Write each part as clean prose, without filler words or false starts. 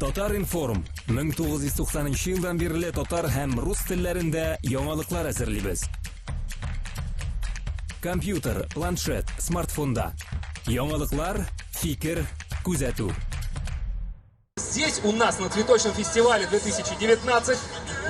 Татар информ 1990 елдан бері татар һәм рус телләрендә яңалыклар әзерлибез. Компьютер, планшет, смартфонда. Яңалыклар, фикер, күзәтү. Здесь у нас на Цветочном фестивале 2019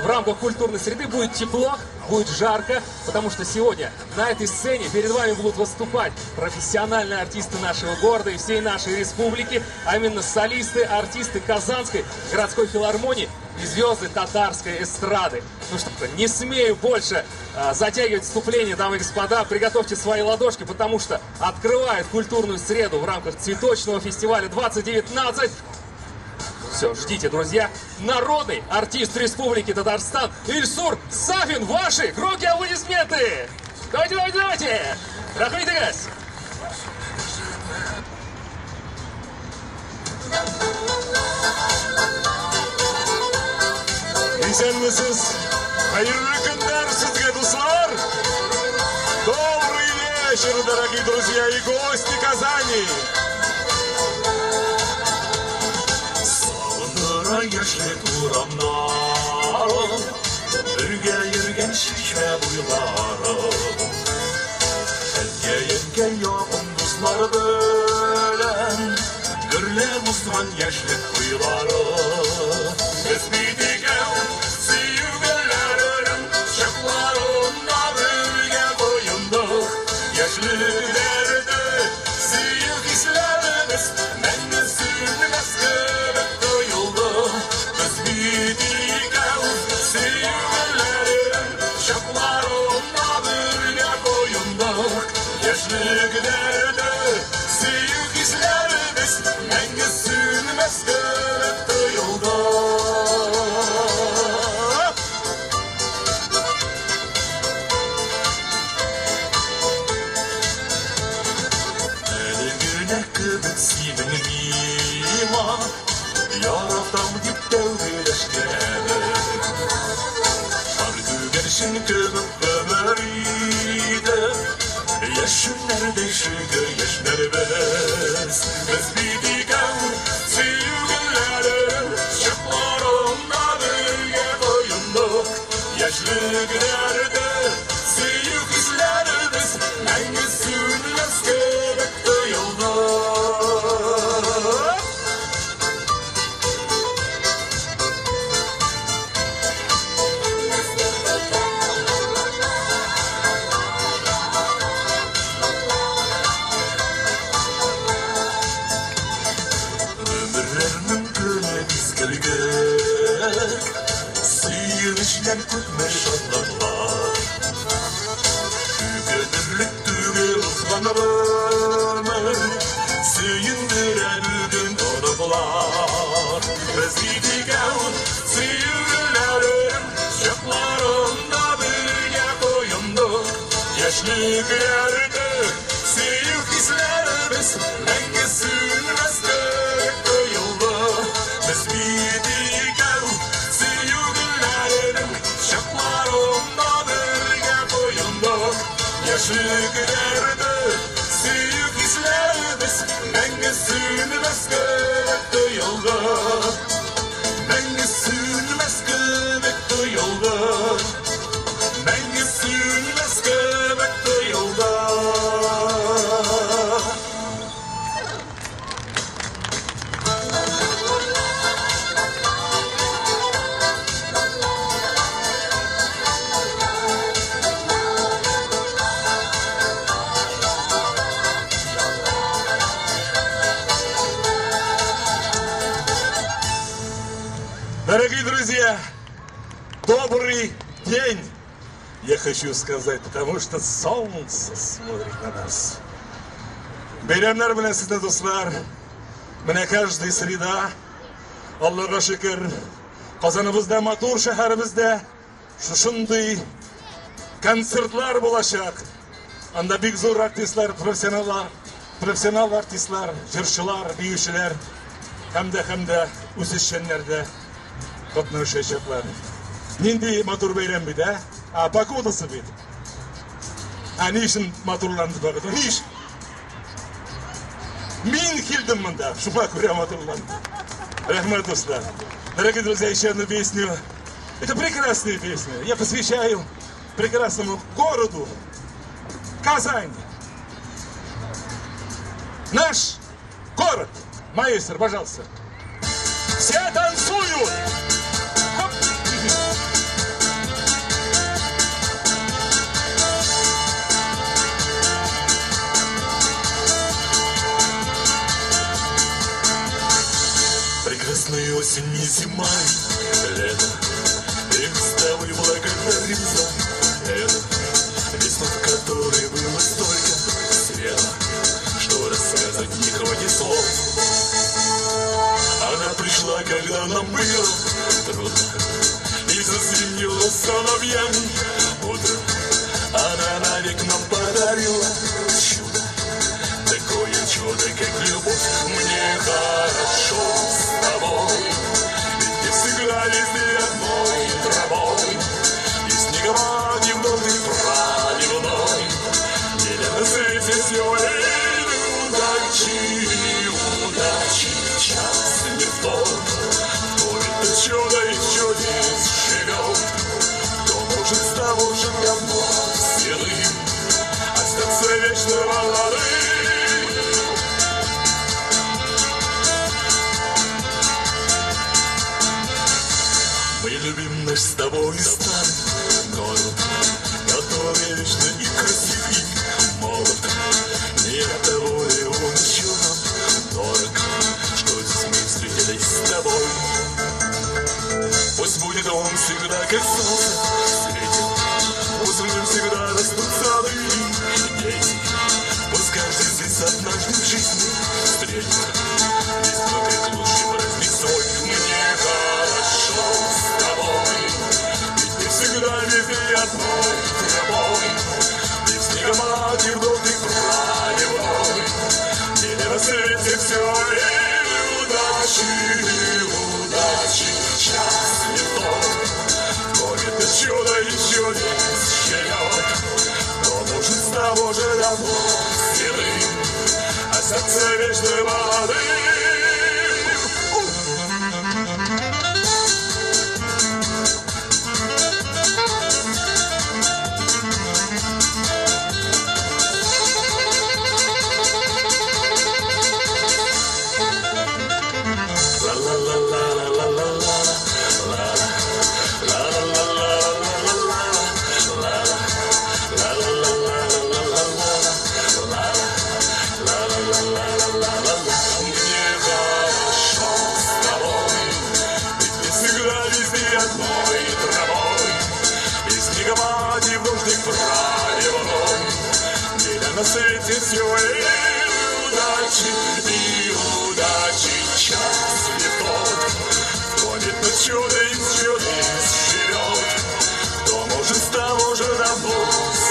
в рамках культурной среды будет тепло, будет жарко, потому что сегодня на этой сцене перед вами будут выступать профессиональные артисты нашего города и всей нашей республики, а именно солисты, артисты Казанской городской филармонии и звезды татарской эстрады. Ну что, не смею больше затягивать вступление, дамы и господа, приготовьте свои ладошки, потому что открывает культурную среду в рамках Цветочного фестиваля 2019. Все, ждите, друзья. Народный артист Республики Татарстан Ильсур Сафин. Ваши громкие аплодисменты. Давайте. Рахмитигас. Исәнмесез, хәерле көннәр сезгә, дуслар. Добрый вечер, дорогие друзья и гости Казани. Яшьлек урамнарым, бергә йөргән шишмә буйларым, әткәемгә якын дуслар белән гөрләп узган яшьлек буйларым. Без бит икәү сөюгәннәрем, чакларымда бергә боендык, яшьлекләрдә сөю хисләребез мәңге сүнмәс кебек тоелды. Без бит икәү сөюгәннәрем, чакларымда бергә боендык, яшьлекләрдә сөю хисләребез мәңге сүнмәс кебек тоелды. Синең миңа яратам дип тәүбәләшкән, бар күгәрчен кебек гомер иде, яшьләрдә шигыр яшьләрбез. Без бит икәү сөюгәннәрем, чакларымда бергә боендык, яшьлекләрдә сөю хисләребез мәңге сүнмәс кебек тоелды. Сөйенішлер күтме шатланлар, күгедірлік түгел ұзған өмір, сүйіндіре бүгін ұрықлар. Біз бит икәү сөюгәннәрем, чакларымда бергә боендык, яшьлекләрдә сөю хисләребез мәңге сүнмәс кебек тоелды. Біз бит икәү сөюгәннәрем, чакларымда бергә боендык, яшьлекләрдә сөю хисләребез мәңге сүнмәс кебек тоелды. Мәңге сүнмәс кебек тоелды. Мәңге сүнмәс кебек тоелды. Дорогие друзья, добрый день, я хочу сказать, потому что солнце смотрит на нас. Бәйрәмнәр белән сезне, дуслар. Менә каждый среда, Аллаһка шөкер, Казаныбызда, матур шәһәребездә шушындый концертлар булачак. Анда бик зур артистлар, профессионал артистлар, җырчылар, биючеләр һәм дә үсешчәннәр дә катнашачаклар. Нинди матур бәйрәм бит, погодасы бит. Ни өчен матурланды бит? Ниш? Мин килдем монда, шуңа күрә матурланды. Рахмат Устан. Дорогие друзья, еще одну песню. Это прекрасная песня. Я посвящаю прекрасному городу Казань. Наш город. Маэстро, пожалуйста. Все танцуют! Хоп. Прекрасная осень, не зима, лето. И с тобой благодарим за это. Весну, в которой было столько света, что рассказать не хватит слов. Она пришла, когда нам было трудно, и зазвенела соловьями утро. Она навек нам подарила чудо, такое чудо, как любовь. Мне хорошо с тобой, ведь ты всегда везде одной травой, и снегом, и вновь ты проливной. Меня на свете все удачи, удачи, час не в том, кто это чудо и чудес живет, кто может с того же давно седым остаться вечно молодым. Мы любим наш с тобой старый город, который вечно и красив, и молод. Не от того ли он еще нам дорог, что здесь мы встретились с тобой. Пусть будет он всегда как солнце светит, пусть в нем всегда растут сады и дети. Пусть каждый здесь однажды в жизни встретит весну как лучший праздник свой. Мне хорошо с тобой, ведь ты всегда везде одной травой, и в снегомат, и в долгий проливной. Мне на свете все и удачи, удачи, час не тот, кто это чудо и чудес живет, кто может с того же давно седым остаться вечно молодым. На свете все и удачи, час не тот, кто нет на чудо из чудес живет, кто может с того же давно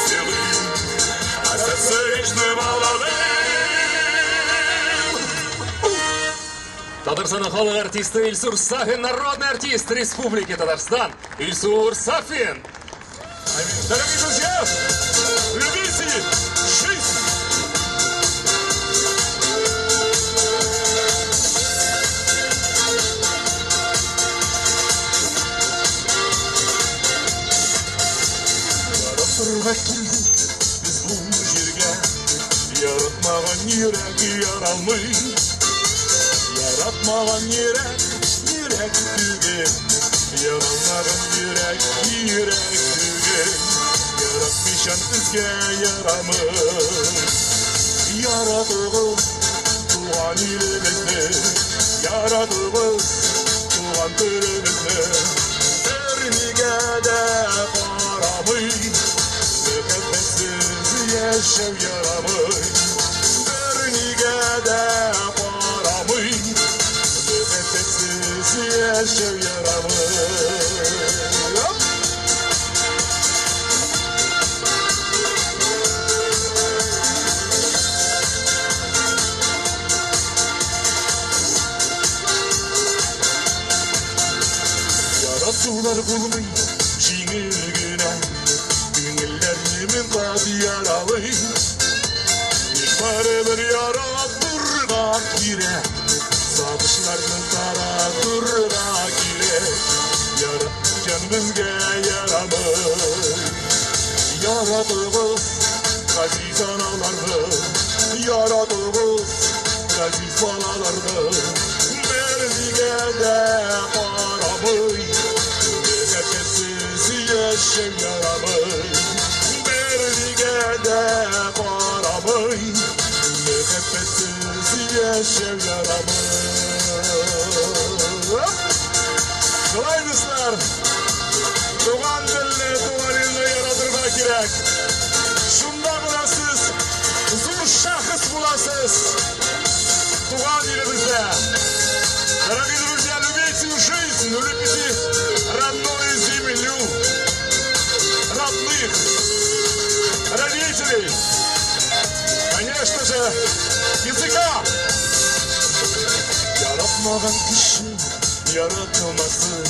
седым остаться вечно молодым. Татарстанның халық артисты Ильсур Сафин, народный артист Республики Татарстан. Ильсур Сафин. Дорогие друзья, любите жизнь! Безлун жерге яратмаған йөрәк яралмый, яратмаған йөрәк түгел, яралмаған йөрәк түгел, яратмыйчан үзгә ярамый. Яратыгыз туган илебезне, яратыгыз туган телебезне, бернигә дә карамый. Яшәү ярамый, бернигә дә карамый, бәхетсез яшәү ярамый. Яратулар булмый, җиңел генә, күңелләрне мен кат яралый. Барыбер яратырга кирәк, Sabışlardan tara durra gerek Yaratken bizge yaramır Yaratığız aziz analardı Yaratığız aziz balalardı Berdige de paramı Mühebbetsiz yaşam yaramır Berdige de paramı Mühebbetsiz yaşam yaramır Kılaydıslar Doğan dilini doğan ilini yaratırma gerek Şunda bulasız Zor şahıs bulasız Doğan ilimizde Дорогие друзья, любите жизнь, любите родную землю, родных, родителей, конечно же, языка. Yaratmagan kişi yaratılmasın,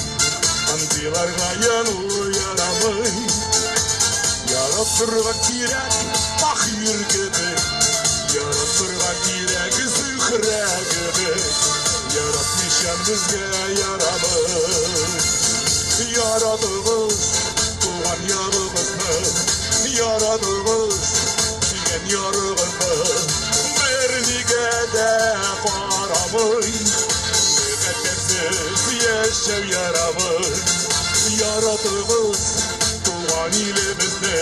antilarga yanılı yaramay. Yaratırga kirek bakir gibi, yaratırga kirek zühre gibi. Yaratmışan bizge yaramır Yaradığız doğan yarığızmı Yaradığız diyen yarığızmı Bernige de paramı Mühebbetsiz yaşam yaramır Yaradığız doğan ilimizni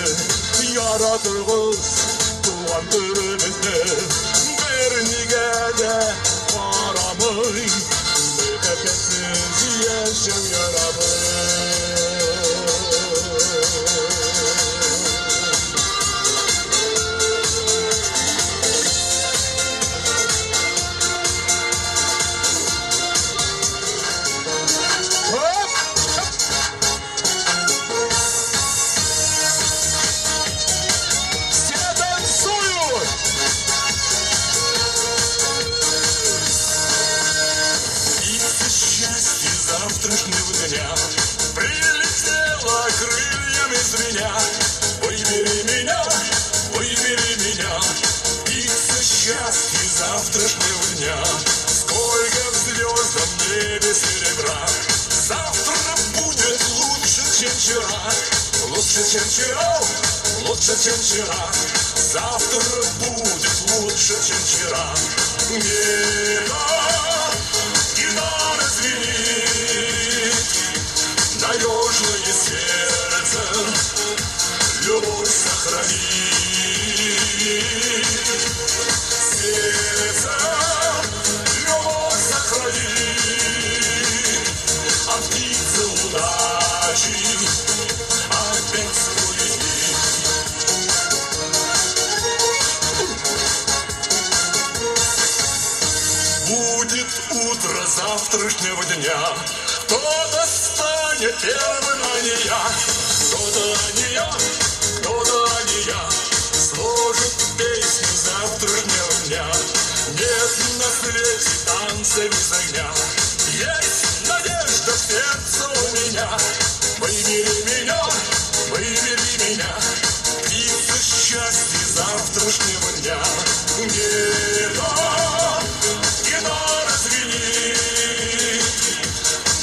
Yaradığız doğan türümüzni Bernige de paramı Mühebbetsiz yaşam yaramır завтрашнего дня прилетела крыльями звеня. Выбери меня, птица счастья завтрашнего дня. Сколько в звездном небе серебра, завтра будет лучше, чем вчера. Лучше, чем вчера, лучше, чем вчера. Завтра будет лучше, чем вчера. Гитара звенит, надежное сердце, любовь сохрани. Сердце, любовь сохрани, а птица удачи опять полетит. Будет утро завтрашнего дня, кто-то станет первым, а не я. Кто-то, а не я, кто-то, а не я, сложит песню завтрашнего дня. Нет на свете танца без огня, есть надежда в сердце у меня. Выбери меня, птица счастья завтрашнего дня. Гитара звенит,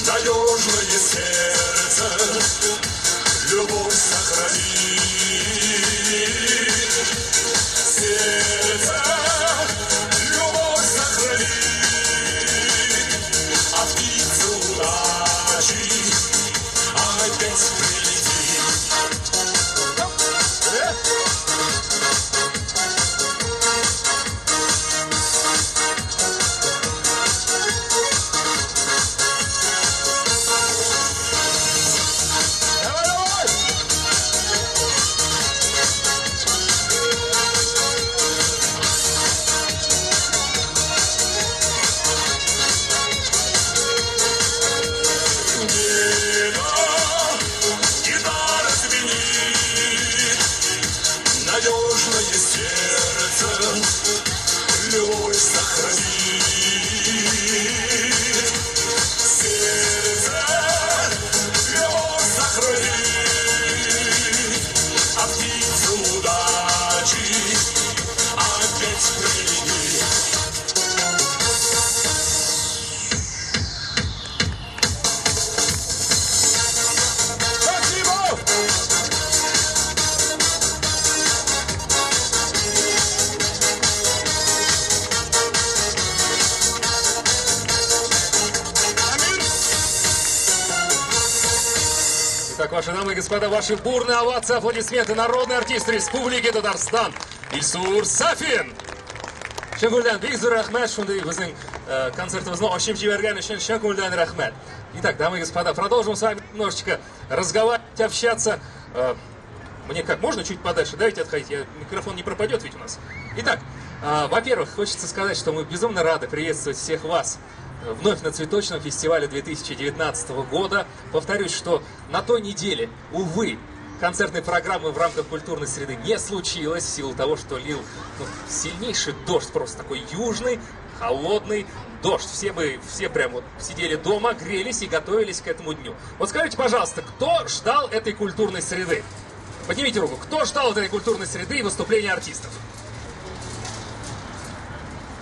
надежное сердце, любовь сохрани. Сердце, любовь сохрани, а птица удачи опять прилетит. Итак, ваши дамы и господа, ваши бурные овации, аплодисменты. Народный артист Республики Татарстан Ильсур Сафин. Шакурдан, Бигзур Ахмед, шундай біздің концертімізді ашып жіберген үшін Шакурдан рахмет. Итак, дамы и господа, продолжим с вами немножечко разговаривать, общаться. Мне как, можно чуть подальше, давайте отходить, микрофон не пропадет ведь у нас. Итак, во-первых, хочется сказать, что мы безумно рады приветствовать всех вас вновь на Цветочном фестивале 2019 года. Повторюсь, что на той неделе, увы, концертной программы в рамках культурной среды не случилось в силу того, что лил сильнейший дождь, просто такой южный, холодный дождь. Все прям вот сидели дома, грелись и готовились к этому дню. Вот скажите, пожалуйста, кто ждал этой культурной среды? Поднимите руку. Кто ждал этой культурной среды и выступления артистов?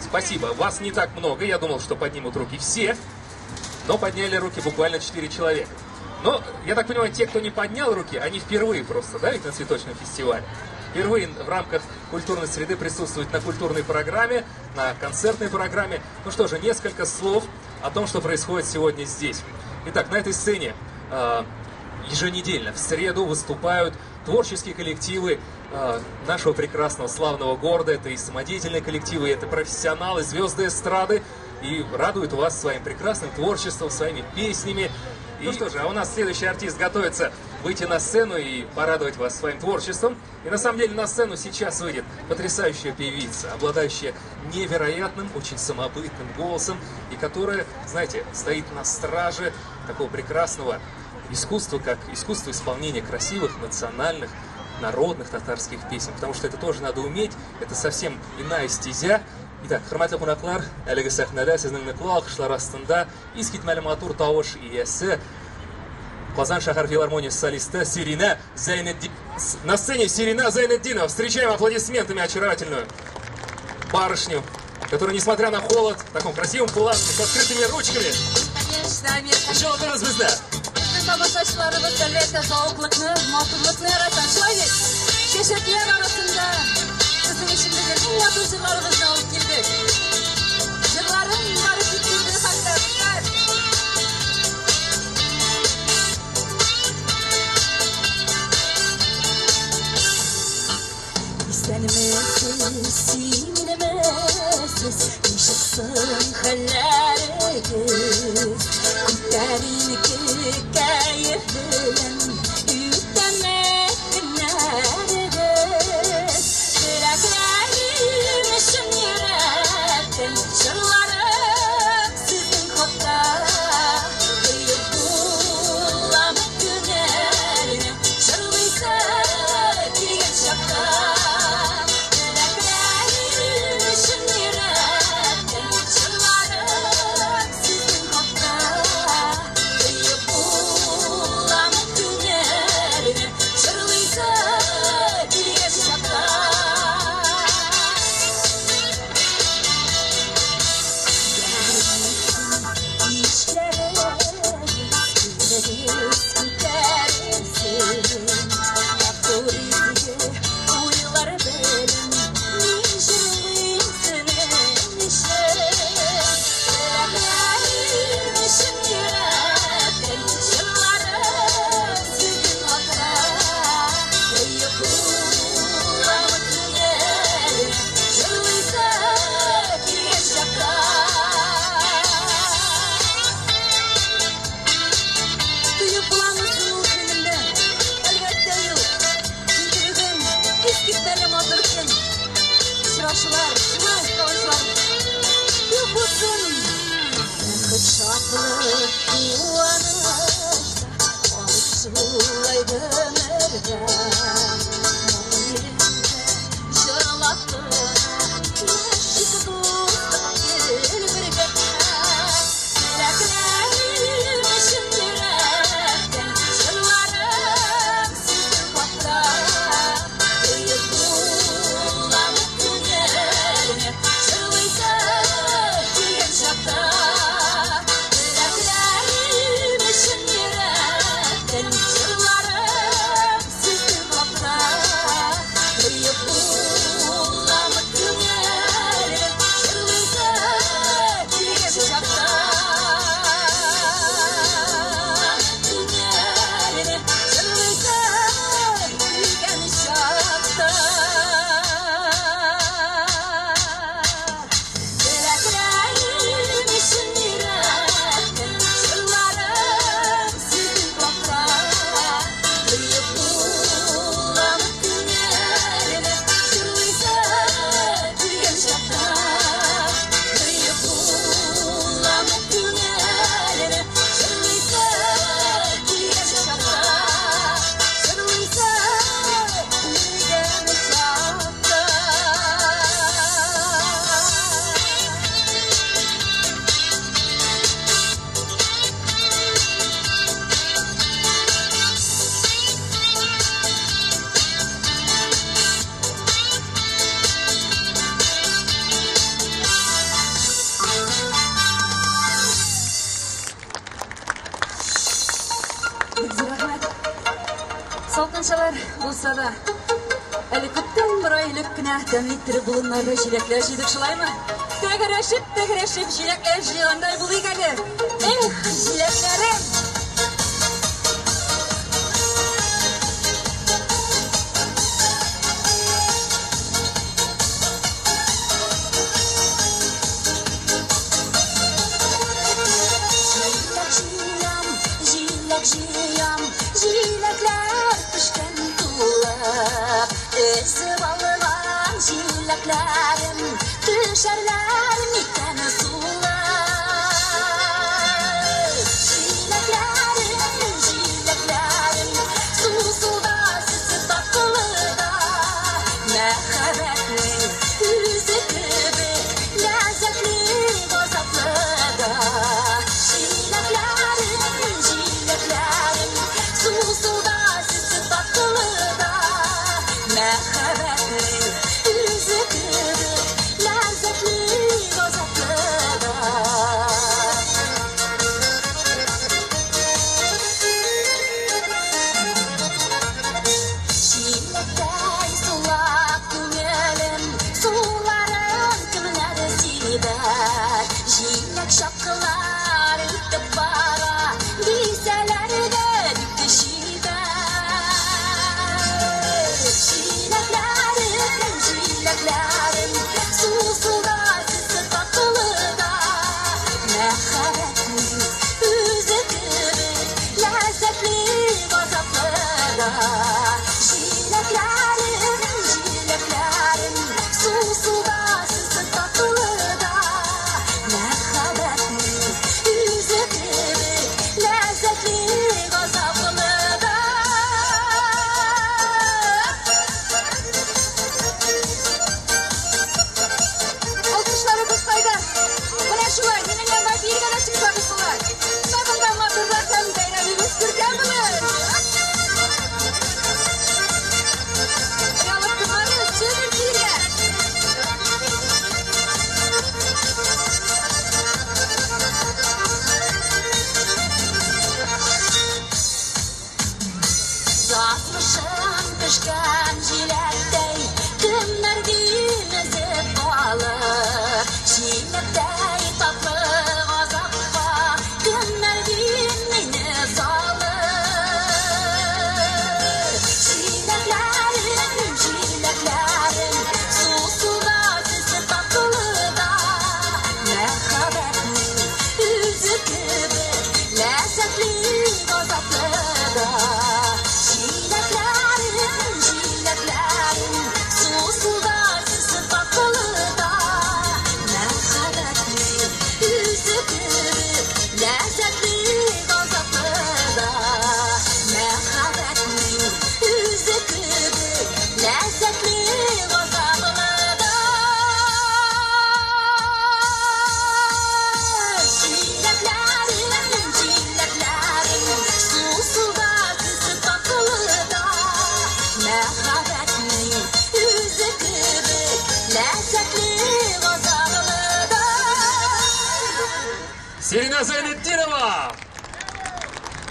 Спасибо. Вас не так много. Я думал, что поднимут руки все. Но подняли руки буквально 4 человека. Но, я так понимаю, те, кто не поднял руки, они впервые просто, да, ведь на Цветочном фестивале. Впервые в рамках культурной среды присутствуют на культурной программе, на концертной программе. Ну что же, несколько слов о том, что происходит сегодня здесь. Итак, на этой сцене еженедельно в среду выступают творческие коллективы нашего прекрасного славного города. Это и самодеятельные коллективы, это профессионалы, звезды эстрады. И радуют вас своим прекрасным творчеством, своими песнями. Ну что же, а у нас следующий артист готовится выйти на сцену и порадовать вас своим творчеством. И на самом деле на сцену сейчас выйдет потрясающая певица, обладающая невероятным, очень самобытным голосом, и которая, знаете, стоит на страже такого прекрасного искусства, как искусство исполнения красивых, национальных, народных татарских песен. Потому что это тоже надо уметь, это совсем иная стезя. Итак, хөрмәтле кунаклар, әлеге сәхнәдә сезнең ныклы алкышлар астында искитмәле матур тавыш иясе, Казан шәһәр филармониясы солисты Сирина Зайнетдинова. На сцене Сирина Зайнетдинова. Встречаем аплодисментами очаровательную барышню, которая, несмотря на холод, в таком красивом платье, с открытыми ручками. Конечно. Жолтырыз бездә. Тамашачыларыбызда лето зауыклыкны, матурлыкны яратачылар. Чәчәкләр арасында безнең ичимдәге иң матур җырларыбызны алып килдек. Җырларын ярып киткән хәлләр. İstenmezsiz, sinirmezsiz, yaşasın halleriniz. Kurtarınki kayıpların, yüklenmek günleriz. Bıraklarım işin yürekten, şırlarım sizin kopta. Kıyıp bulamak günlerini, şırlıysa girgen şapka. Saltınçalar bulsa da әлі күптен бір айлық кінә тәметтірі бұлынларды жилеклер жидік шылай ма? Тәгірәшіп жилеклер жиғандай бұлыйық әлі. Эх, жилеклерім! Жилеклер пішкен тулып, өсіп алған жилеклерім түшерлер мекен сулап. Жилеклерім, сусуда сізі татылыда, мәхәббәтнің үзі кебі ләззәтлі ғазаплыда. Жилеклерім, сусуда сізі татылыда, мәхәббәтнің үзі кебі ләззәтлі ғазаплыда. Жилектей сулап күңелім, суларын кімнәр сибәр. Жилек шапқылар үтіп бара, бейселерді бүкті шибәр. Жилеклерім, сусуда сізі татылыда, мәхәббәтнің өзі кебі ләззәтлі ғазаплыда. Жилеклерім, сусуда сізі татылыда, мәхәббәтнің өзі кебі ләззәтлі ғазаплыда. Alkışları kutlaydı. Buna şular, yine yanına bir gana çıksanız bular. Sabında matırlarken beyremimiz Türkan bulur. Yalıktırmanız çığır çiğler. Yazmışım pişken jilektey, kimler dinizip alır. Jilektey tatlı gazappa, kimler dinini salır. Жилеклерім, сусуда сізі татылыда, мәхәббәтнің өзі кебі ләззәтлі ғазаплыда. Жилеклерім, сусуда сізі татылыда, мәхәббәтнің өзі кебі ләззәтлі ғазаплыда. Мәхәббәтнің өзі кебі ләззәтлі ғазаплыда. Жилеклерім, сусуда сізі татылыда, мәхәббәтнің өзі кебі ләззәтлі ғазаплыда. Селина Зайнетдинова!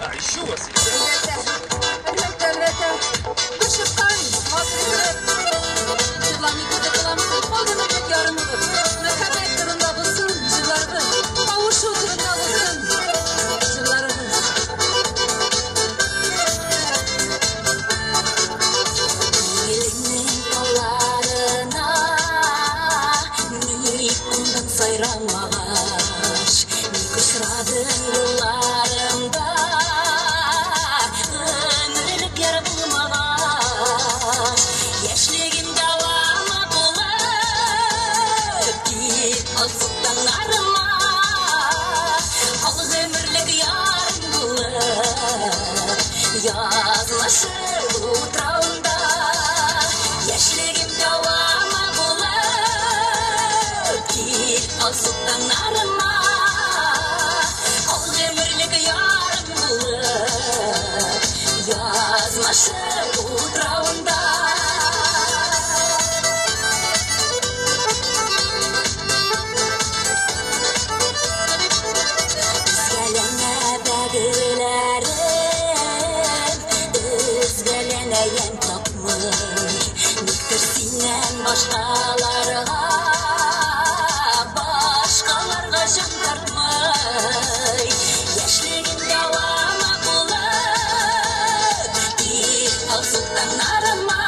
А еще у вас есть? Әлбәттә. Бір шыққан, масырып. Жырланы көті қыламыз, қолдыны көт ярым ұлып. Мәхәббәт тұрында бұлсын, жырларғыз. Қауышу тұрында бұлсын, жырларғыз. Еліңнің таларына не күндің сайрамағаш, не күшірадың yollarında ömürlük yer bulmағаш. Яшьлегім давама болып, кит алсыптан арыма, қалыз өмірлік ярым болып, yazlaşır utrağında. Яшьлегім давама болып, кит алсыптан арыма, қалыз өмірлік ярым болып, yazlaşır utrağında. Bizgelene bədilərim, бәйән тапмый, никтер синнән башкаларга жан тартмый. Яшьлегем давама булып, ил алсултаннарыма,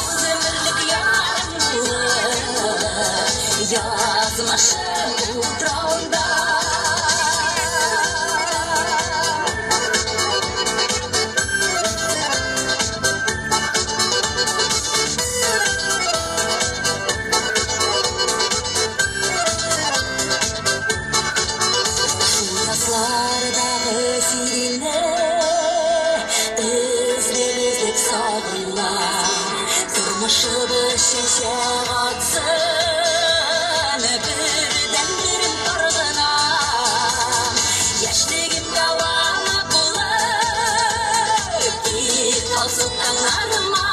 ул өмірлік ярым булып, язмашым утрауында. Şeşer atsın birden birim targınam. Yaşligim davama bulup bir alsıltanlarıma,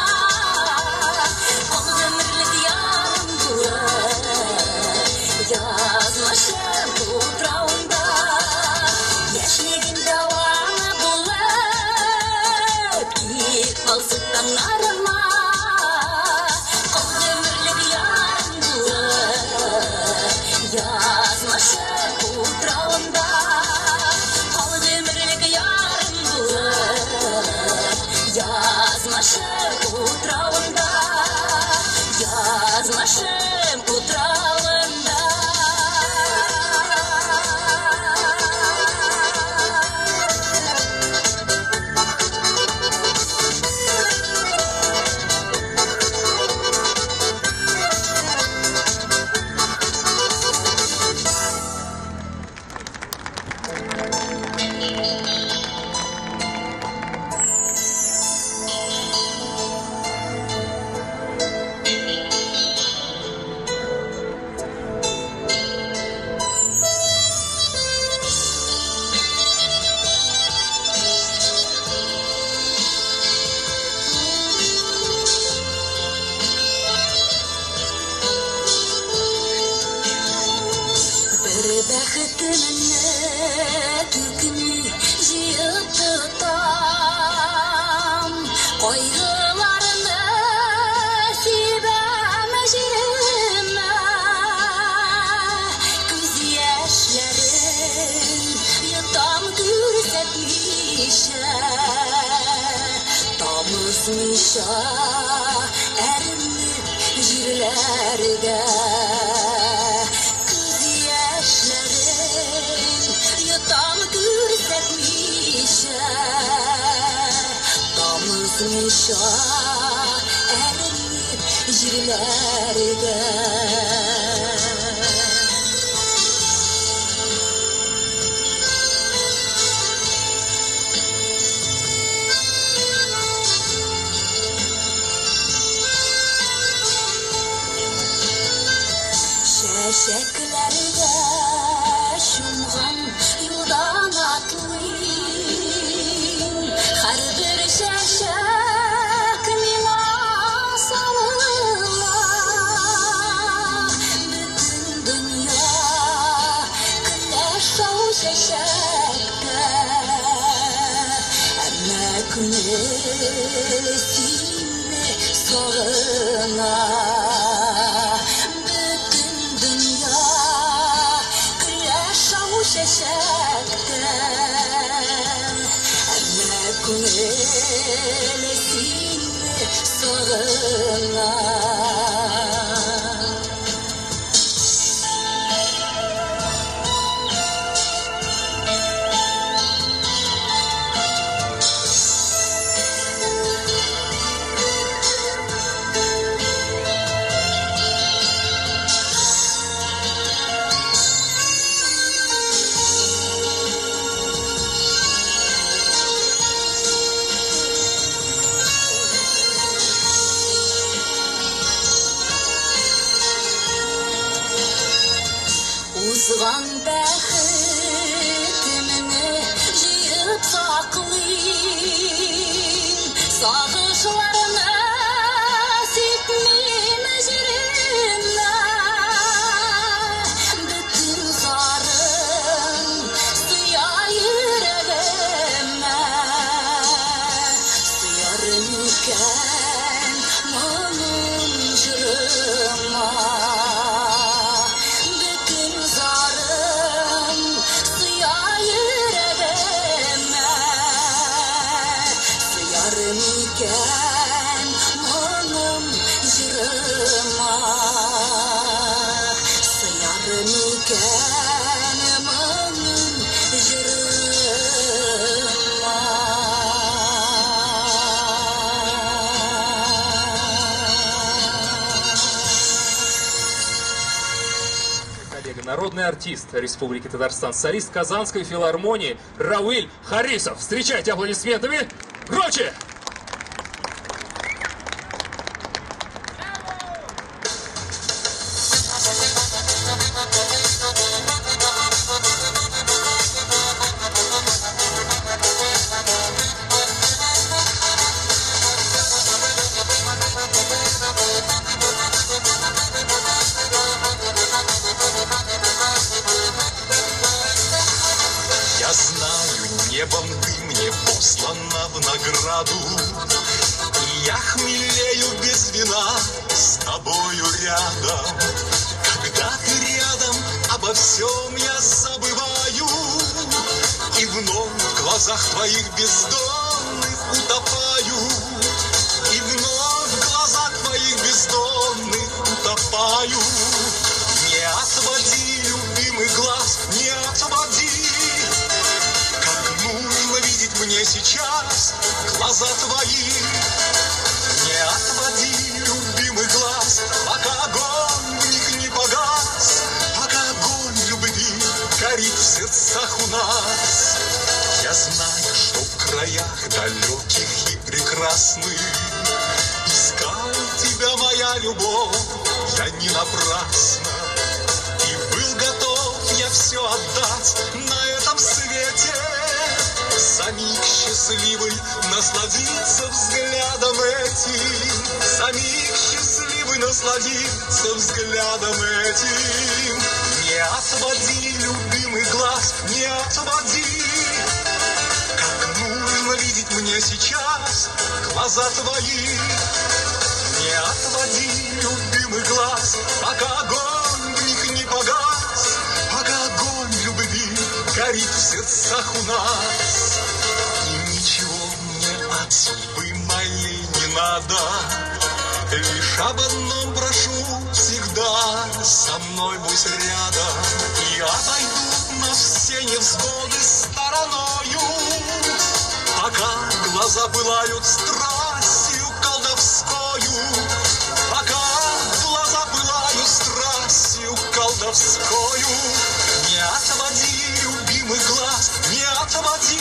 ol ömürlük yarım bulup yazmışım utrağında. Yaşligim davama bulup bir alsıltanlarıma, yazmışım utrağında. Al ömürlük yarım bulup, yazmışım utrağında. Yazmışım utrağında. Бәхетіміне түкіні жиып тұтам, қойғыларыны сибәм жеріме, көз яшьләрін ютам күрсәтмейші, тамызмыйша әрімнің жерләргә. Yutam görsetmişe, damızmışa erinip jirlerge. Şeşeklerge şumgan yoldan atlayım, her bir şeşek mina sarıla. Bütün dünya güneş o şeşekte, ama güneş seni sağına. Şeşekte, ama güneşini sağına. Узган бәхетіміне жиып сақлайым, сағынышларына сетмейм жеріме. Бүтін зарым сыя микән моның җырыма, сыяр микән моның җырыма. Коллега, народный артист Республики Татарстан, солист Казанской филармонии Равиль Харисов. Встречайте аплодисментами. Громче! Я знаю, небом ты мне послана в награду, и я хмелею без вина с тобою рядом. Когда ты рядом, обо всем я забываю, и вновь в глазах твоих бездонных утопаю, и вновь в глазах твоих бездонных утопаю. Не отводи, любимый глаз, не отводи. Нужно видеть мне сейчас глаза твои. Не отводи, любимый глаз, пока огонь в них не погас, пока огонь любви горит в сердцах у нас. Я знаю, что в краях далеких и прекрасных искал тебя, моя любовь, я не напрасно. И был готов я все отдать на этом свете, за миг счастливый насладиться взглядом этим, за миг счастливый насладиться взглядом этим. Не отводи, любимый глаз, не отводи. Как нужно видеть мне сейчас глаза твои. Не отводи, любимый глаз, пока огонь в них не погас, пока огонь любви горит в сердцах у нас. И ничего мне от судьбы моей не надо, лишь об одном прошу, всегда со мной будь рядом. И обойдут нас все невзгоды стороною, пока глаза пылают страстью колдовскою, пока глаза пылают страстью колдовскою. Не отводи, любимый глаз, не отводи.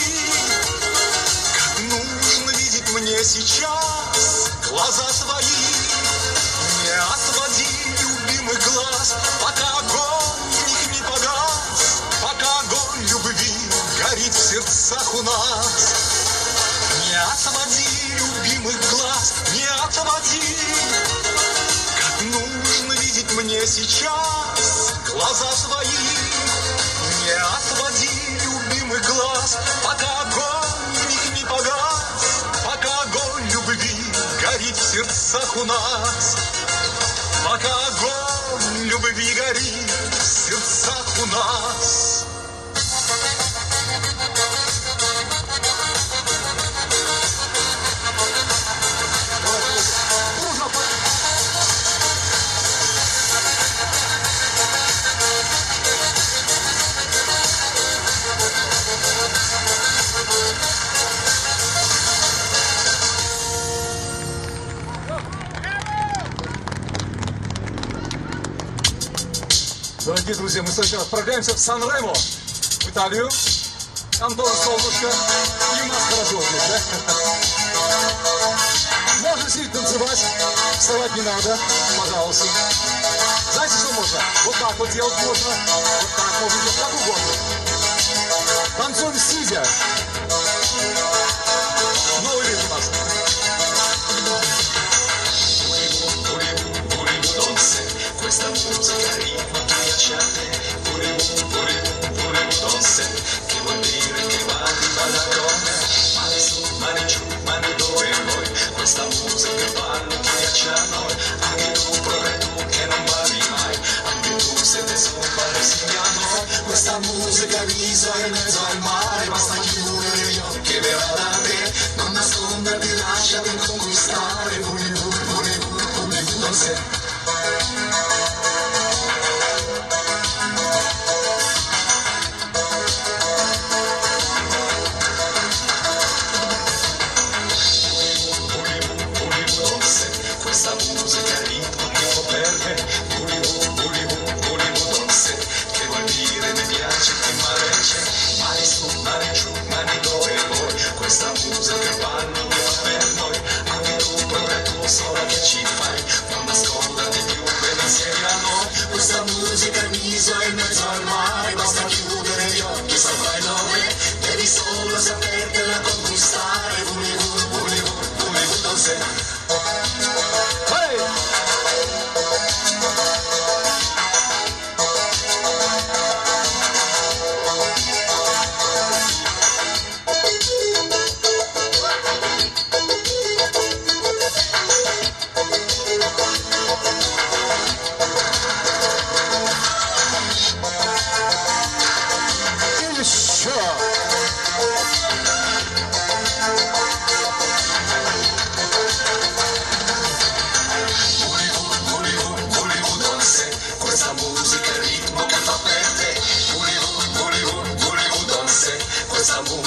Как нужно видеть мне сейчас глаза твои. Не отводи, любимый глаз, пока огонь в них не погас, пока огонь любви горит в сердцах у нас. Не отводи, любимый глаз, не отводи. Как нужно видеть мне сейчас глаза твои. Не отводи, любимый глаз, пока огонь в них не погас, пока огонь любви горит в сердцах у нас. Пока огонь любви горит в сердцах у нас. Дорогие друзья, мы сначала отправляемся в Сан-Ремо, в Италию. Там тоже солнышко, и у нас хорошо здесь, да? Можно сидеть танцевать, вставать не надо, пожалуйста. Знаете, что можно? Вот так вот делать можно, вот так можно делать, как угодно. Танцуем сидя. Новый ритм у нас. Questa musica ritmo piacere, donse, che vuol dire che va di balcone, mani su, mani giù, mani dove vuoi, questa musica parla che piace a noi, anche tu prova tu che non balli mai, anche tu se te paresi a noi, questa musica l'isola in mezzo al mare, basta chiudere gli occhi e verrà da te, non nasconderti, lasciati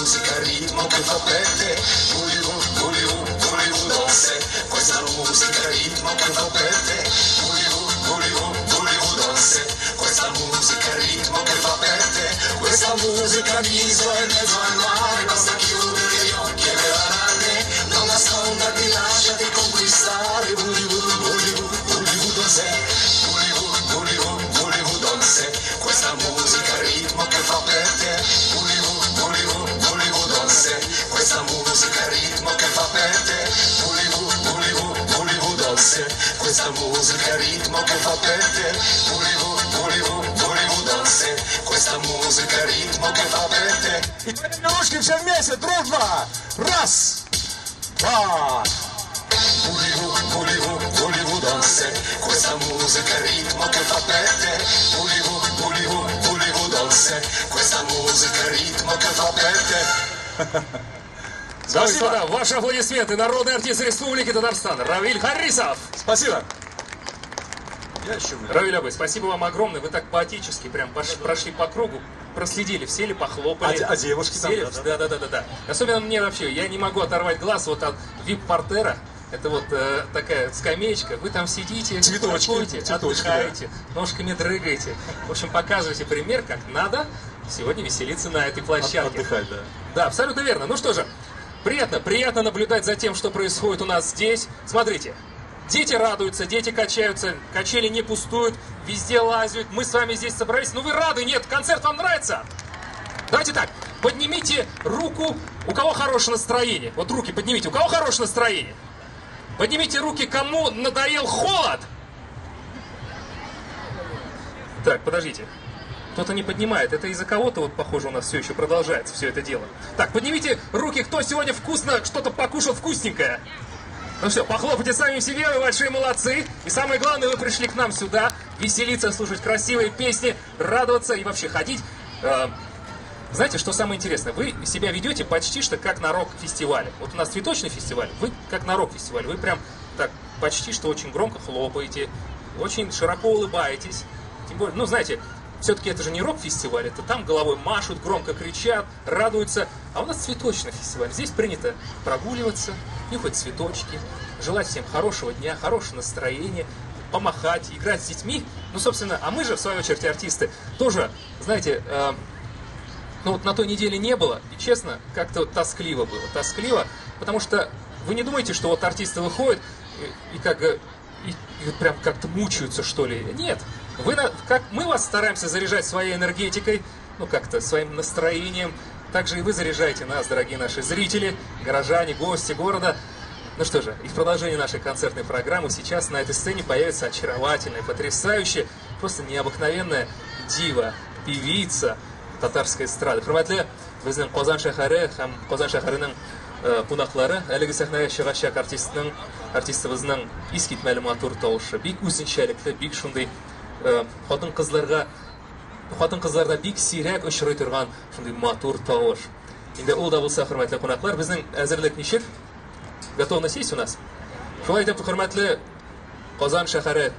musica a ritmo che fa per te. Volevo danse, questa musica a ritmo che fa per te. Volevo danse, questa musica a ritmo che fa per te. Questa musica mi suona in mezzo al mare, basta chiudere gli occhi e vedere, non nasconderti, lasciati conquistare. Volevo danse, volevo danse, questa musica a ritmo che fa per te. Volevo danse, questa musica a ritmo che fa per te. Volevo danse, questa musica a ritmo che fa per te. Volevo danse, questa musica a ritmo che fa per te. И теперь немножко все вместе, дружба! Раз, два. Volevo danse, questa musica a ritmo che fa per te. Volevo danse, questa musica a ritmo che fa per te. Господа, ваши аплодисменты. Народный артист Республики Татарстан Равиль Харисов. Спасибо. Я еще Равиль Абай, спасибо вам огромное. Вы так поэтически прям прошли по кругу, проследили, все ли похлопали. А девушки там, сели, да. Да. Особенно мне вообще, я не могу оторвать глаз вот от вип-портера. Это вот такая скамеечка, вы там сидите, Цветочки, отдыхаете, ножками дрыгаете. В общем, показывайте пример, как надо сегодня веселиться на этой площадке. Отдыхать, да. Да, абсолютно верно. Ну что же, приятно наблюдать за тем, что происходит у нас здесь. Смотрите, дети радуются, дети качаются, качели не пустуют, везде лазят. Мы с вами здесь собрались. Ну вы рады, нет? Концерт вам нравится? Давайте так, поднимите руку, у кого хорошее настроение. Вот руки поднимите, у кого хорошее настроение. Поднимите руки, кому надоел холод. Так, подождите. Кто-то не поднимает. Это из-за кого-то, вот, похоже, у нас все еще продолжается все это дело. Так, поднимите руки, кто сегодня вкусно что-то покушал вкусненькое. Ну все, похлопайте сами себе, вы большие молодцы. И самое главное, вы пришли к нам сюда веселиться, слушать красивые песни, радоваться и вообще ходить. Знаете, что самое интересное? Вы себя ведете почти что как на рок-фестивале. Вот у нас цветочный фестиваль, вы как на рок-фестивале. Вы прям так почти что очень громко хлопаете, очень широко улыбаетесь. Тем более, ну знаете, все-таки это же не рок-фестиваль, это там головой машут, громко кричат, радуются. А у нас цветочный фестиваль. Здесь принято прогуливаться, нюхать цветочки, желать всем хорошего дня, хорошего настроения, помахать, играть с детьми. Ну, собственно, а мы же, в свою очередь, артисты, тоже, знаете, ну вот на той неделе не было, и честно, как-то вот тоскливо было. Тоскливо, потому что вы не думаете, что вот артисты выходят и как и прям как-то мучаются, что ли. Нет. Мы вас стараемся заряжать своей энергетикой, ну как-то своим настроением. Также и вы заряжаете нас, дорогие наши зрители, горожане, гости города. Ну что же, и в продолжении нашей концертной программы сейчас на этой сцене появится очаровательная, потрясающая, просто необыкновенная дива, певица татарской эстрады. Хурматлы, безнең Казан шәһәре һәм Казан шәһәренең кунаклары, әлеге сәхнәгә чыгачак артистыбызның искитмәле матур тавышы, бик үзенчәлекле, бик шундый хатын-кызларда бик сирәк очрый торган шундый матур тавыш. Инде ул да булса, хөрмәтле кунаклар, безнең әзерлек ничек? Готовность есть у нас? Шулай итеп, хөрмәтле Казан шәһәре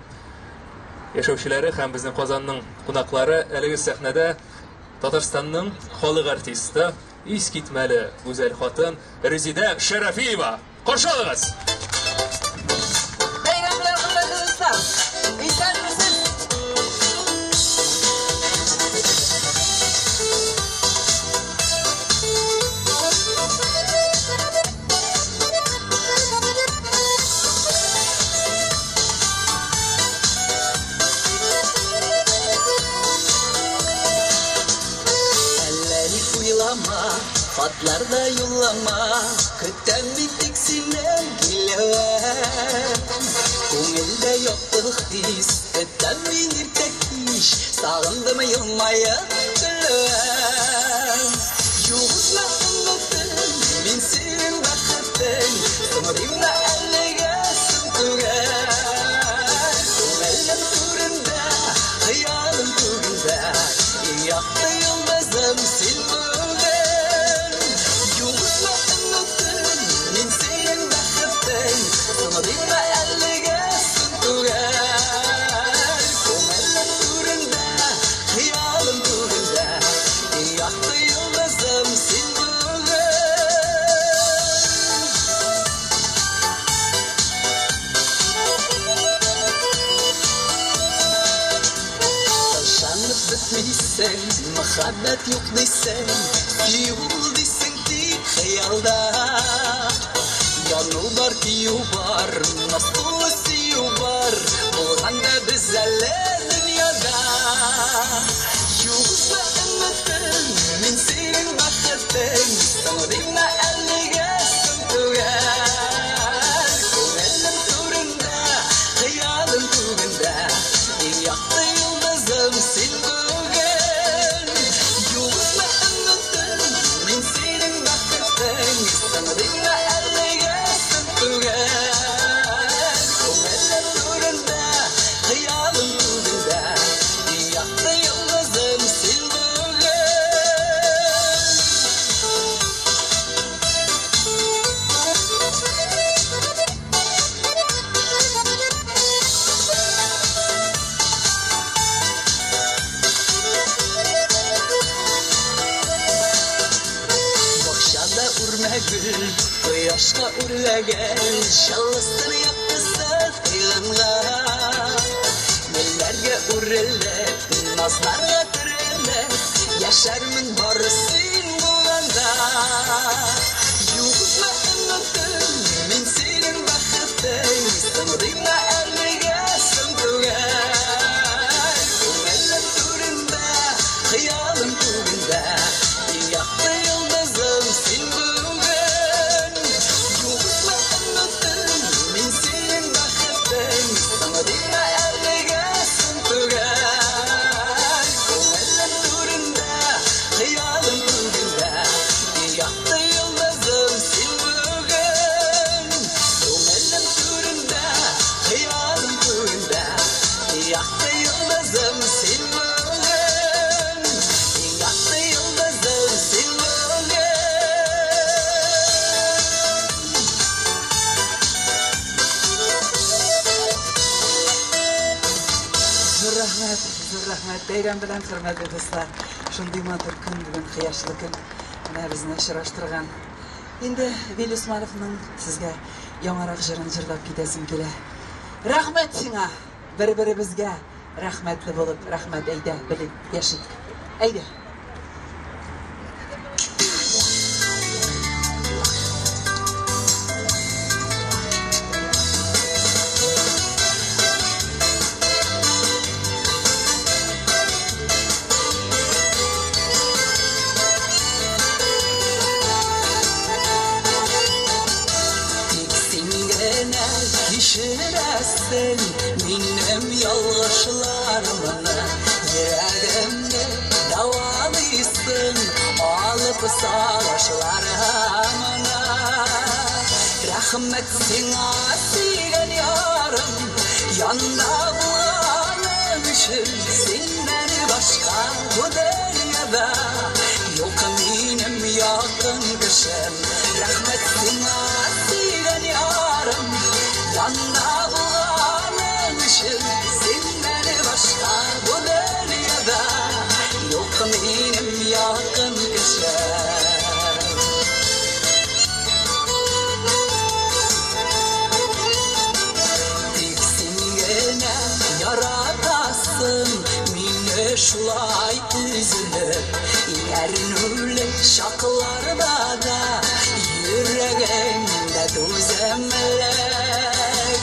яшәүчеләре һәм безнең Казанның кунаклары, әлеге сәхнәдә Татарстанның халык артисты, искитмәле гүзәл хатын Резида Шәрәфиева. Каршы алыгыз! Hatlarda yollama, köttem bittik sinem gülüver. Көңілде yokluk his, köttem binir tek iş, sağındım yılmaya gülüver. Yuğuzla unuttum, min senin bakıttın, ömrümle ellige sıntırar. Kömelim turunda, hayalım turunda, yaktı yıldızım sil Yaktı yıldızım sil Muhabbet yok desen, yol desen tek hayalda. Yanı var kiyu var, nasıl siyu var, bulanda bizler dünyada. Yolda ümitim, min senin bakıtın, sanırına elliye sıntıgar. Komelim turunda, hayalım turunda, yaktı yıldızım sil bugün. Yolda ümitim, min senin bakıtın, sanırına elliye sıntıgar. Komelim turunda, hayalım turunda, yaktı yıldızım sil bugün. Boşada urme gül, koyaşka urla gel, şallısını yaptısın yılınla. Mellerge urrellet, nazlarga türellet, yaşarmın barısın bulanda. Yuğuzma ümitim, min senin bakıtın, sanırına erlige sıntıgar. Komelim turunda, hayalım turunda, yaktı yıldızım sil bugün. Yuğuzma ümitim, min senin bakıtın, sanırına erlige sıntıgar. Komelim turunda, hayalım turunda, yaktı yıldızım sil bugün. Komelim turunda, hayalım turunda, yaktı yıldızım sil bugün. Yaktı yıldızım sil bugün. Zor rahmet. Deygan bilen hürmetli dostlar. Şunday matır kun bugün kıyaşlı kun. Mine bizni şıraştırgan. Endi Veli Usmanov'ның sizge yaڭarak jırын jırlap ketesim kele. Rahmet siňa. Bir-birimizge rahmetli bolup, rahmet eyde bilip yaşayıp. Eyde. Tiksingene kişiresin, minnem yalğışlarımını, yüreğimde davalısın, alıp savaşlarımını. Rahmet siňa sigen yarım, yanda bulganım üçün, senden başka bu dünyada yok benim yakın kişim. Rahmet siňa sigen yarım, yanda bulganım üçün, senden başka bu dünyada yok benim yakın kişim. Tiksingene yaratasın, mine şulay üzülüp, yerin şaklarda da, yüreğimde düzemlek.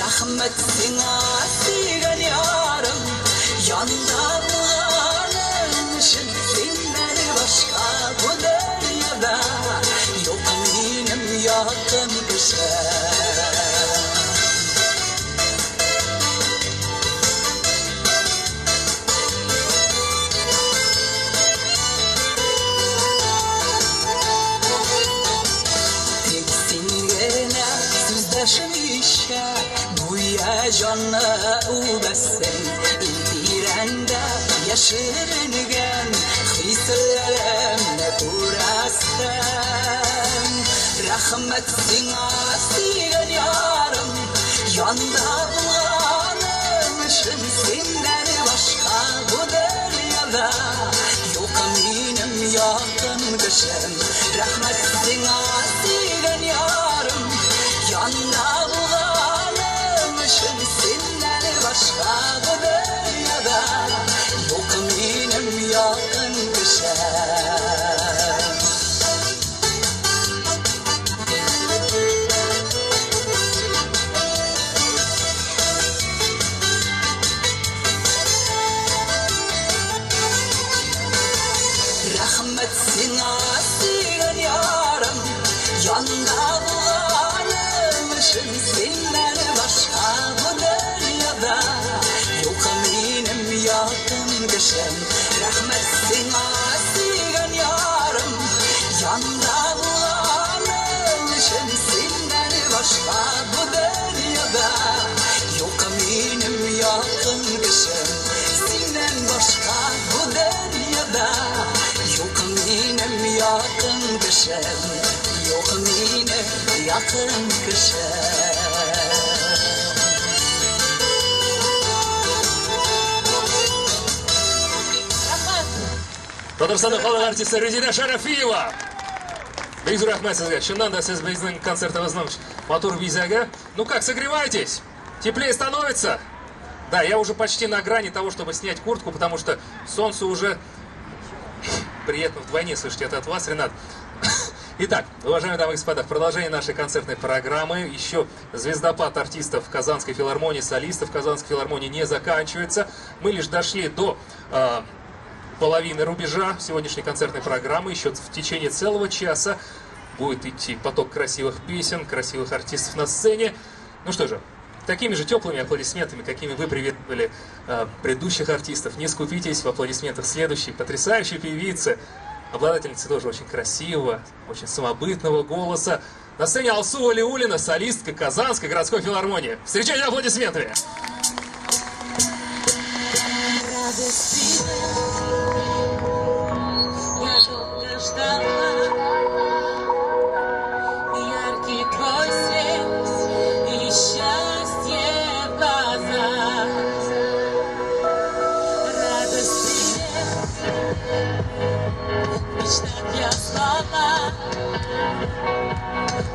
Rahmet siňa sigen yarım, yanda bulganım üçün, senden başka bu dünyada yok benim yakın kişim. Tiksingene süzleşmişe, buya canı ubesin, ildirende yaşırıngen, hislerimle kurasın. Rahmet siňa sigen yarım, yanda bulganım üçün, senden başka bu dünyada yok benim yakın kişim. Rahmet siňa sigen yarım, yanda bulganım üçün, senden başka bu dünyada yok benim yakın başka bu dünyada. Yok benim yakın kişim senden başka bu dünyada. Yok benim yakın kişim, yok benim yakın kişim. Татарстандық халық артисі Резина Шарафиева. Бейзу рахмет сізге. Шыннан да сіз біздің концертіміздің мотор визяга. Ну как, согреваетесь? Теплее становится? Да, я уже почти на грани того, чтобы снять куртку, потому что солнце уже... Приятно вдвойне слышать это от вас, Ренат. Итак, уважаемые дамы и господа, в продолжении нашей концертной программы еще звездопад артистов Казанской филармонии, солистов Казанской филармонии не заканчивается. Мы лишь дошли до половины рубежа сегодняшней концертной программы. Еще в течение целого часа будет идти поток красивых песен, красивых артистов на сцене. Ну что же, такими же теплыми аплодисментами, какими вы приветствовали предыдущих артистов, не скупитесь в аплодисментах следующей потрясающей певицы, обладательницы тоже очень красивого, очень самобытного голоса. На сцене Алсу Валиуллина, солистка Казанской городской филармонии. Встречайте аплодисментами! Я долго ждала, яркий твой свет и счастье в глазах. Радость привет, в мечтах я спала,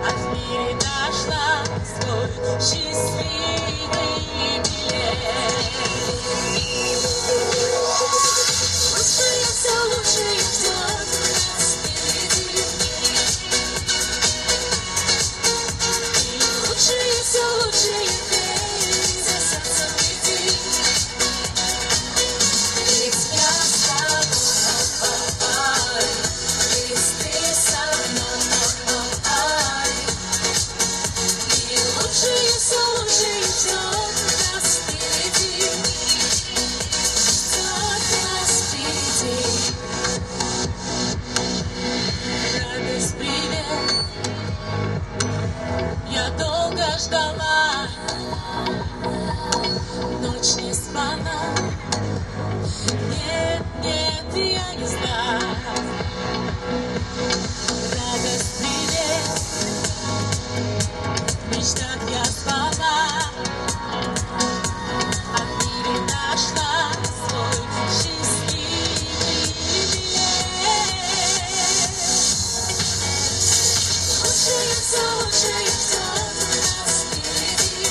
а в мире нашла свой счастливый билет. Все лучшее ждет нас впереди. И лучшее, все лучшее впереди, за сердцем иди. Ведь я с тобой, ведь ты со мной. И лучшее, все лучшее ждет нас впереди. Радость, привет. Я долго ждала, ночь не спала. Нет, нет, я не знаю. Радость, привет. В мечтах я спала, а в мире нашла свой счастливый билет. Лучшее, все лучшее ждет нас впереди.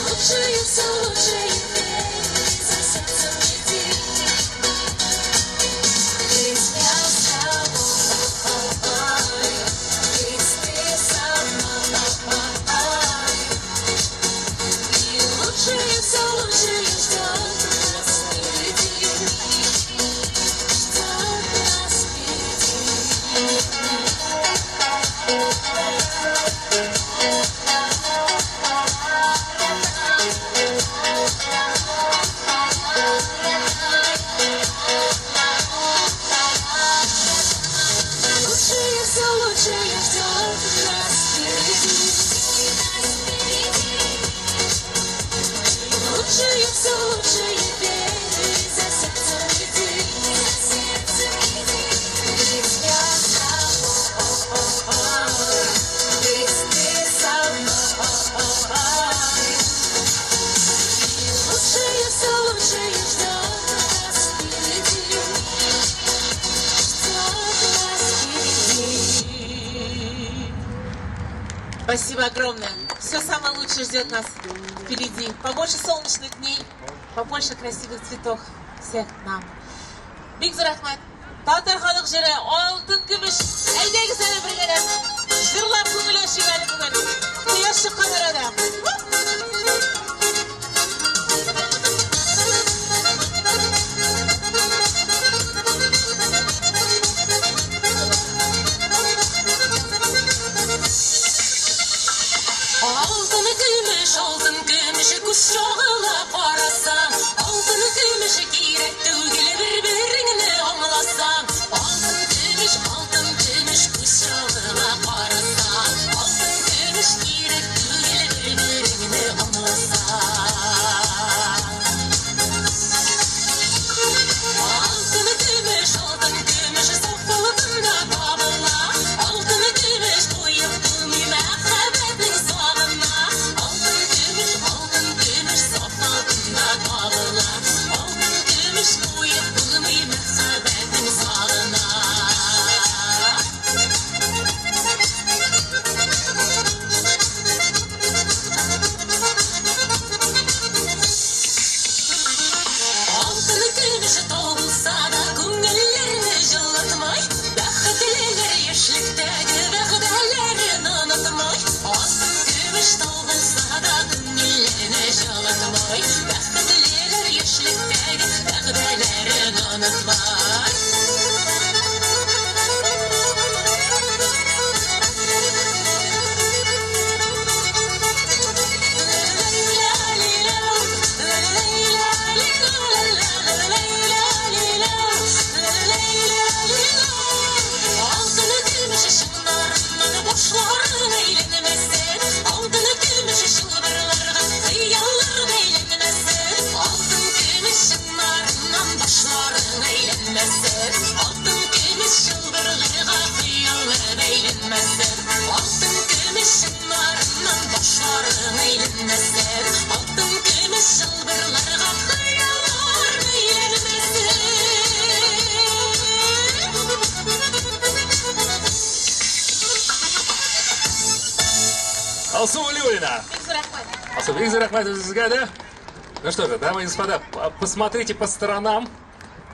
Лучшее, все лучшее впереди, за сердцем иди. Ведь я с тобой, ведь ты со мной. И лучшее, все лучшее ждет нас впереди. Ждет нас впереди. Лучшее, все лучшее ждет нас впереди. Лучшее, все лучшее впереди, за сердцем иди. Ведь я с тобой, ведь ты со мной. И лучшее, все лучшее ждет нас впереди. Ждет нас впереди. Спасибо огромное. Все самое лучшее ждет нас впереди. Побольше солнечных дней, побольше красивых цветов всех нам. Бигзу рахмат. Татар халық жері, алтын күміш. Әйдегі сәні біргелер. Жырлап көңіл ашығаны бүгін. Құяш шыққан арада. Алтын күміш күз шоғыла қарасаң, алтын күміш керек төгілі бір-біріңді аңласаң. Алтын күміш күз шоғыла Алсу Улюлина. Алсу, Бигзар Ахматовна, да? Ну что же, дамы и господа, посмотрите по сторонам.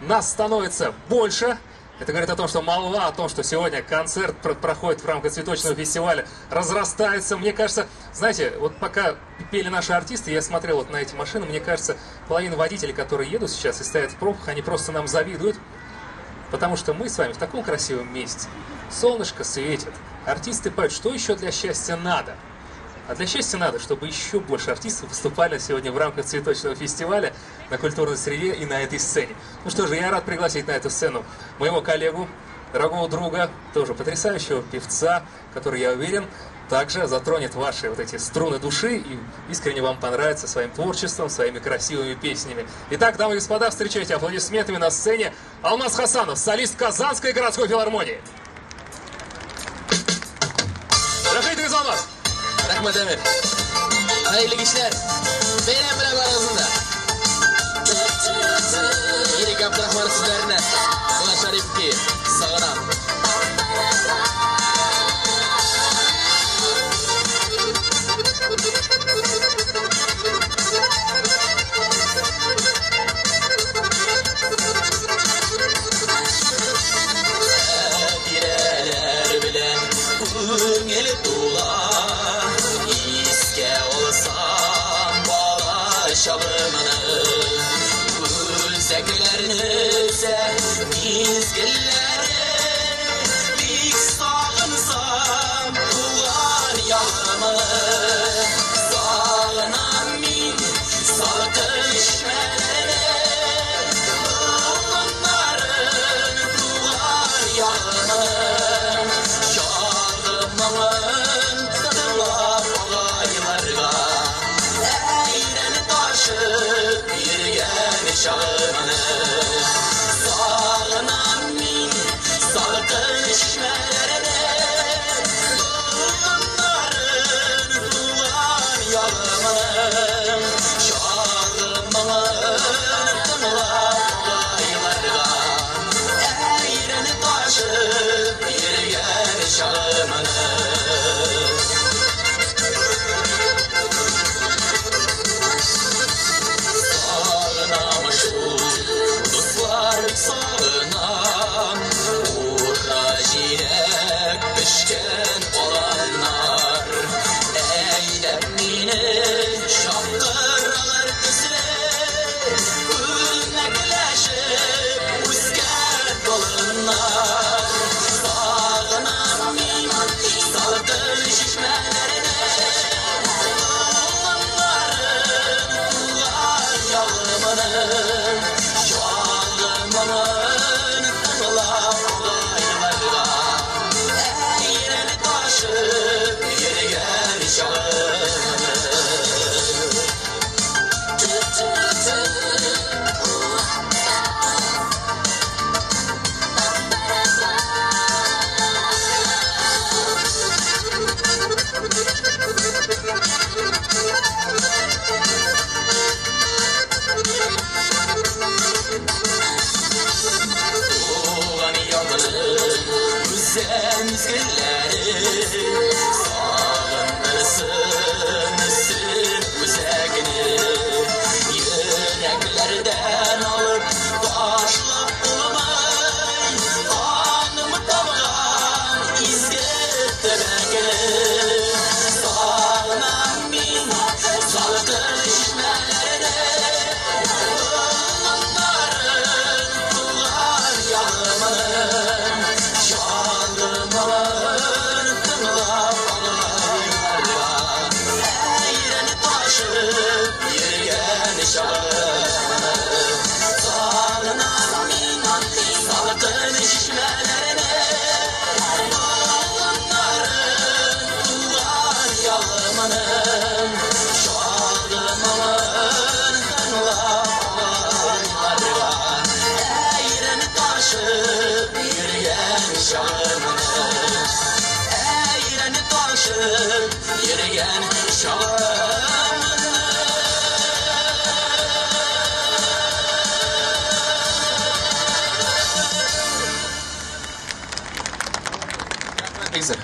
Нас становится больше. Это говорит о том, что молва о том, что сегодня концерт проходит в рамках цветочного фестиваля, разрастается. Мне кажется, знаете, вот пока пели наши артисты, я смотрел вот на эти машины, мне кажется, половина водителей, которые едут сейчас и стоят в пробках, они просто нам завидуют. Потому что мы с вами в таком красивом месте. Солнышко светит, артисты поют, что еще для счастья надо? А для счастья надо, чтобы еще больше артистов выступали сегодня в рамках цветочного фестиваля на культурной среде и на этой сцене. Ну что же, я рад пригласить на эту сцену моего коллегу, дорогого друга, тоже потрясающего певца, который, я уверен, также затронет ваши вот эти струны души и искренне вам понравится своим творчеством, своими красивыми песнями. Итак, дамы и господа, встречайте аплодисментами на сцене Алмаз Хасанов, солист Казанской городской филармонии. Rahmetiniz Алмаз. Rahmat Emir. Hayırlı işler. Benim bile var ağzında. Yirik Abdurrahman sizlerine. Buna şarif ki. Sağına. Bireler bilen Ürngeli tuğla şalımını Gülzeklerini ise mizgilleri Bir sağınsam tuğan yağımı Sağınan min salkın işmeleri Bunların tuğan yağımı Şalımın tadına olaylarga Yürüyen şalımını Sağınan min salkın işmelerine Bunların tuğan yağımı Şalımını tımla olaylarga Eğreni taşıp yürüyen şalımını Sağınam Uğra jirek pişken olanlar Eylemini şapkırlar kızlar Ürnekleşip uzget dolunlar Sağınam min salkın şişmelerine Bunların tuğan yağımını Şalımın tımla olaylarga Eğreni taşıp yürüyen şalımını Mizgilleri sağınırsın üzegini Yüreklerden alıp taşla bulmay Kanımı tavan izgit demekini Sağınan min salkın işmelerine Bunların tuğan yağımını Şalımın tımla olaylarga Eğreni taşıp yürüyen şalımını Sağınan min salkın şişmelerine Bunların tuğan yağımını Şalımın tımla olaylarga Eğreni taşıp yürüyen şalımını Eğreni taşıp yürüyen şalımını Rahmet Bigzar.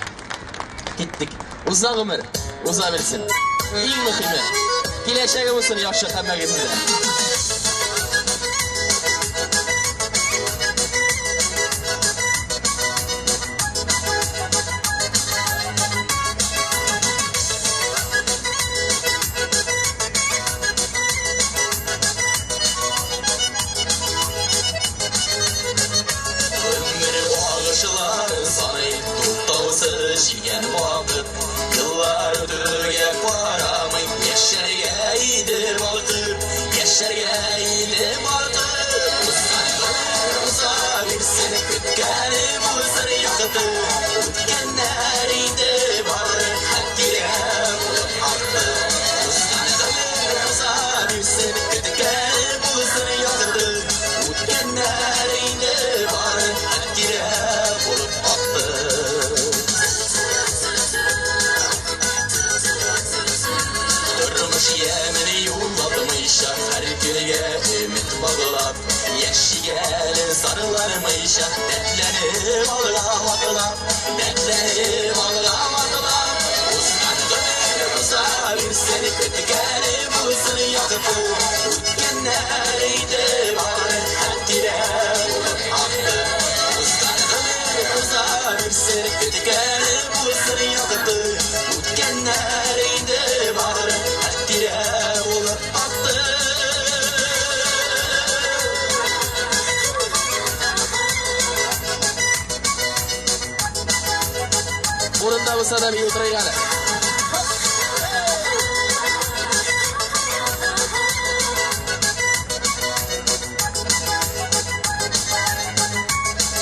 Gittik. Uzak ömür. uza bilsin. Eng muhimi, kelajagi bo'lsin yoshlar hammagizda. O'rinda bo'lsa da o'tirgani.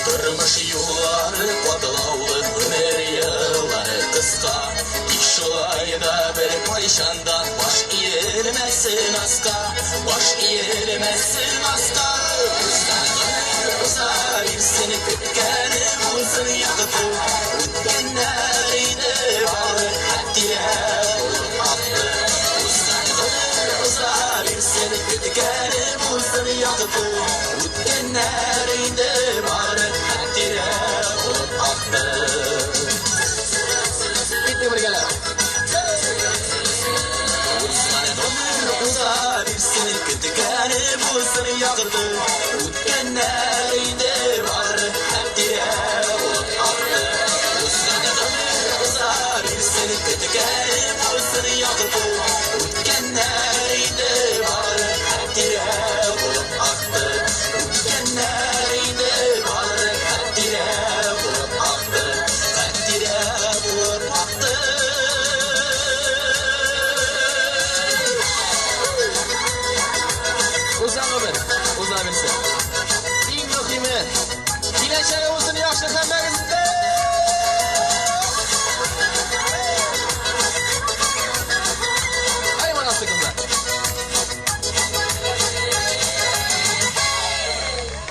Turmush yo'llari qotlovli, umr yillari qisqa. Kishoyda bir poyshandan bosh egilmasin asqa, bosh egilmasin asqa. Seni kutgani bo'lsin yoqib, o'tganlarida bor hattira bo'lib qoldi. Seni kutgani bo'lsin yoqib, o'tganlarida bor hattira bo'lib qoldi. Bitti birgalar. Seni kutgani bo'lsin yoqib, o'tganlarida bor hattira bo'lib qoldi. Seni kutgani bo'lsin yoqib, o'tganlarida bor hattira bo'lib qoldi. O'tganlarida bor hattira bo'lib qoldi. Hattira bo'lib qoldi. O'zabilsin. Eng muhimi, kelajagi bo'lsin yoshlar hammagizda. Ay manasib qizlar.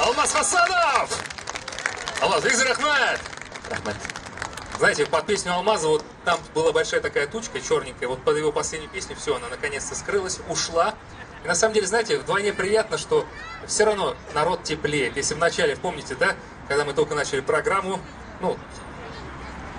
Алмаз Хасанов! Алмаз, Виктор Ахмед! Rahmat. Знаете, под песню Алмаза, вот там была большая такая тучка, черненькая, вот под его последнюю песню все, она наконец-то скрылась, ушла. И на самом деле, знаете, вдвойне приятно, что все равно народ теплеет. Если вначале, помните, да, когда мы только начали программу, ну,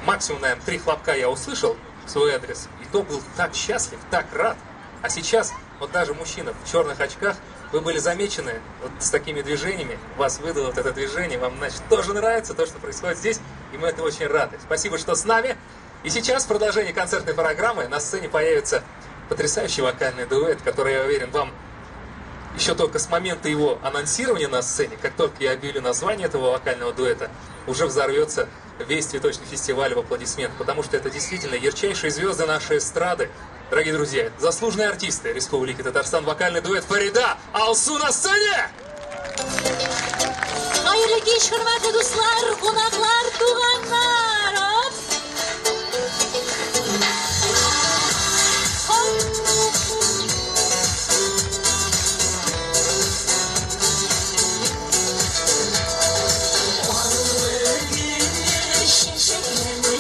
максимум, наверное, 3 хлопка я услышал в свой адрес, и то был так счастлив, так рад. А сейчас, вот даже мужчина в черных очках, вы были замечены вот с такими движениями, вас выдало вот это движение, вам, значит, тоже нравится то, что происходит здесь, и мы это очень рады. Спасибо, что с нами. И сейчас в продолжении концертной программы на сцене появится потрясающий вокальный дуэт, который, я уверен, вам еще только с момента его анонсирования на сцене, как только я объявлю название этого вокального дуэта, уже взорвется весь цветочный фестиваль в аплодисментах, потому что это действительно ярчайшие звезды нашей эстрады. Дорогие друзья, заслуженные артисты Республики Татарстан, вокальный дуэт Фарида Алсу на сцене! Hayırlı geç hürmetli dostlar, konaklar, tuğanlar. Şeşeklerde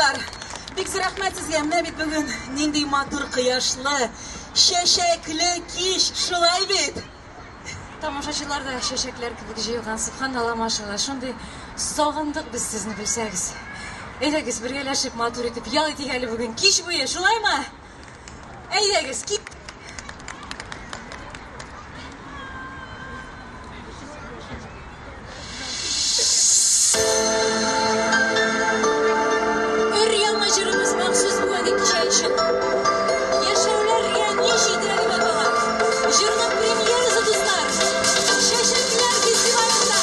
достар, бик рәхмәт сезгә. Менә бит бүген нинди матур кояшлы, чәчәкле кич, шулай бит. Тамашачылар да чәчәкләр кебек җыелган, субханалла, машалла. Шундый сагындык без сезне, белсәгез. Әйдәгез, бергәләшеп матур итеп ял итик әле бүген кич буе, шулаймы? Әйдәгез, кит. Өр-яңа җырыбыз махсус бүген кичә өчен. Яшәүләргә ни җитә дип атала. Җырның премьерасы, дуслар. Чәчәкләр фестивалендә.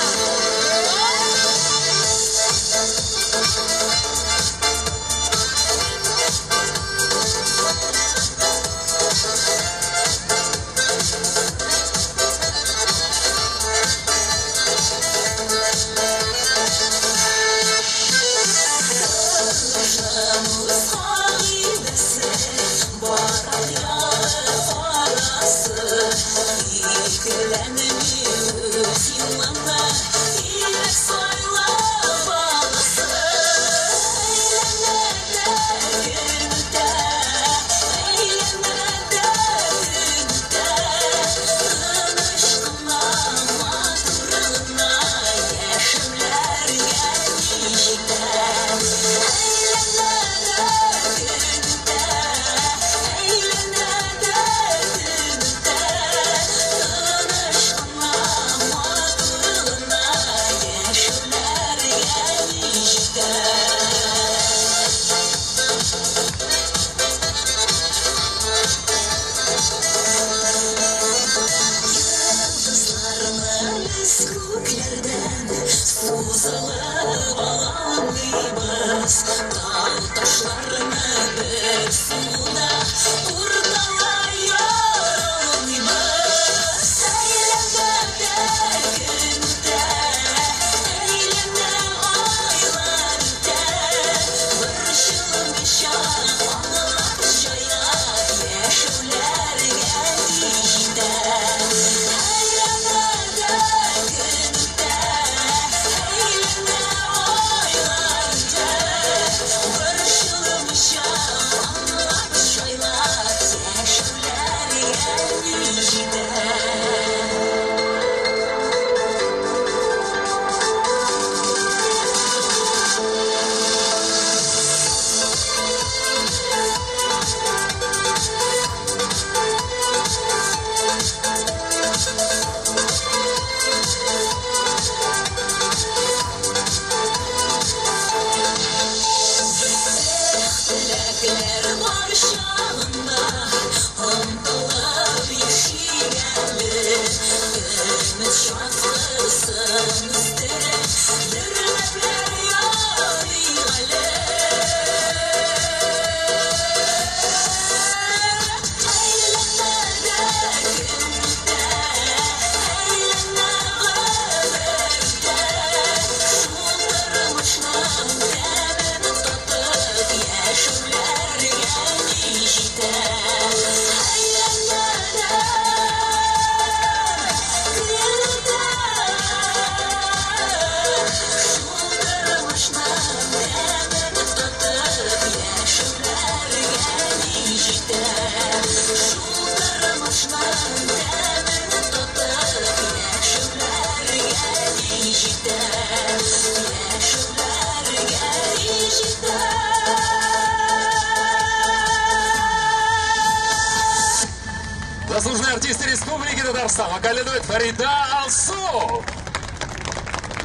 Заслуженный артист Республики Татарстан, вокальный дуэт Фарида Алсу.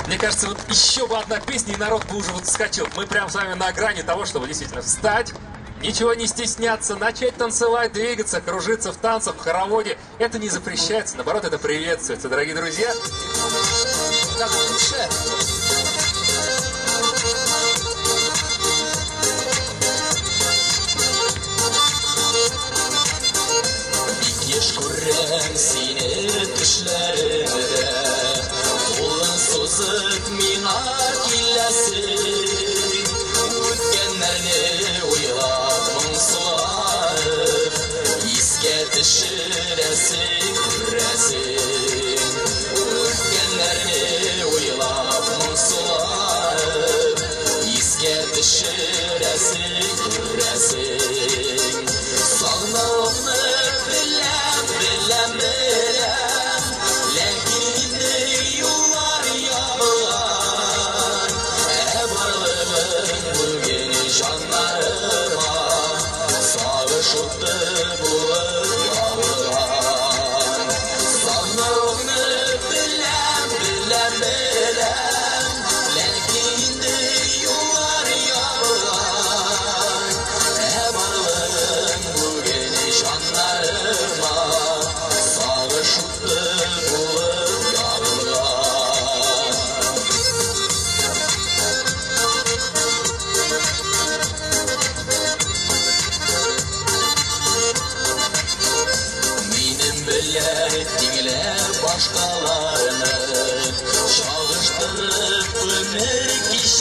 Мне кажется, вот еще бы одна песня, и народ бы уже вот вскочил. Мы прям с вами на грани того, чтобы действительно встать, ничего не стесняться, начать танцевать, двигаться, кружиться в танцах, в хороводе. Это не запрещается, наоборот, это приветствуется, дорогие друзья. Так лучше. Күрәм сине төшләрендә, кулын сузып миңа киләсең. Үткәннәрне уйлап моңсуланып, искә төшерәсең, күрәсең. Үткәннәрне уйлап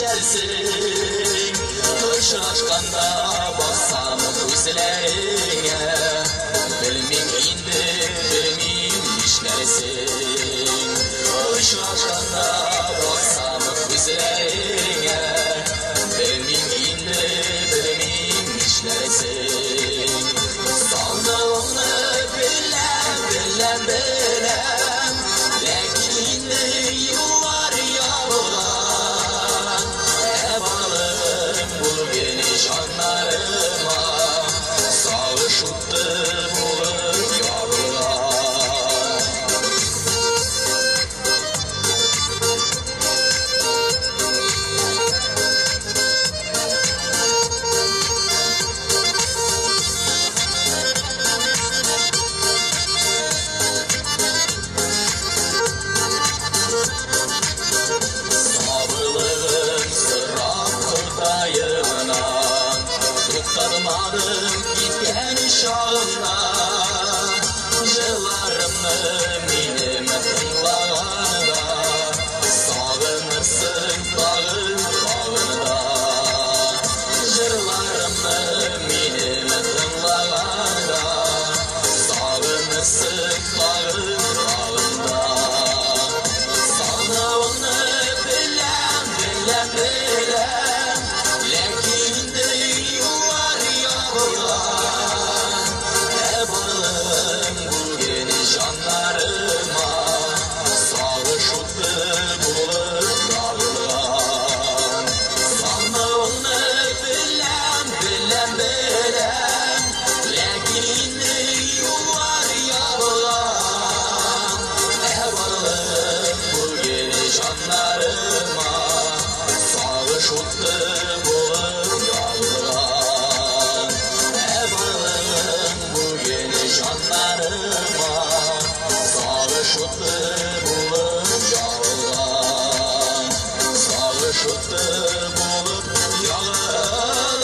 yeşersin Kışın aşkanda baksam gözlerine Bilmem indi bilmem işlersin Kışın aşkanda baksam gözlerine Bilmem indi bilmem işlersin Sandığını bilem bilem bilem Lakin indi yıllar yağlar Ebalım bul geniş anlarıma Sağışıttı bulur yağlar Sabırlığın sırap kırtayından Tuktadmadım gitken şahından Yıllarımı benim tınlağında Sağınırsın dağın bağında Yıllarımı benim tınlağında Sağınırsın dağın bağında Sana onu bilem bilem bilem Lakin de yıllar yağlar Ebalım bu geniş anlarıma Sağışıttı bulur dağlar Sana onu bilem bilem bilem Lakin de yıllar yağlar Ebalım bu geniş anlarıma Sağışıttı bulur yağlar Ebalım bu geniş anlarıma Sağışıttı bulur yağlar Sağışıttı bulur yağlar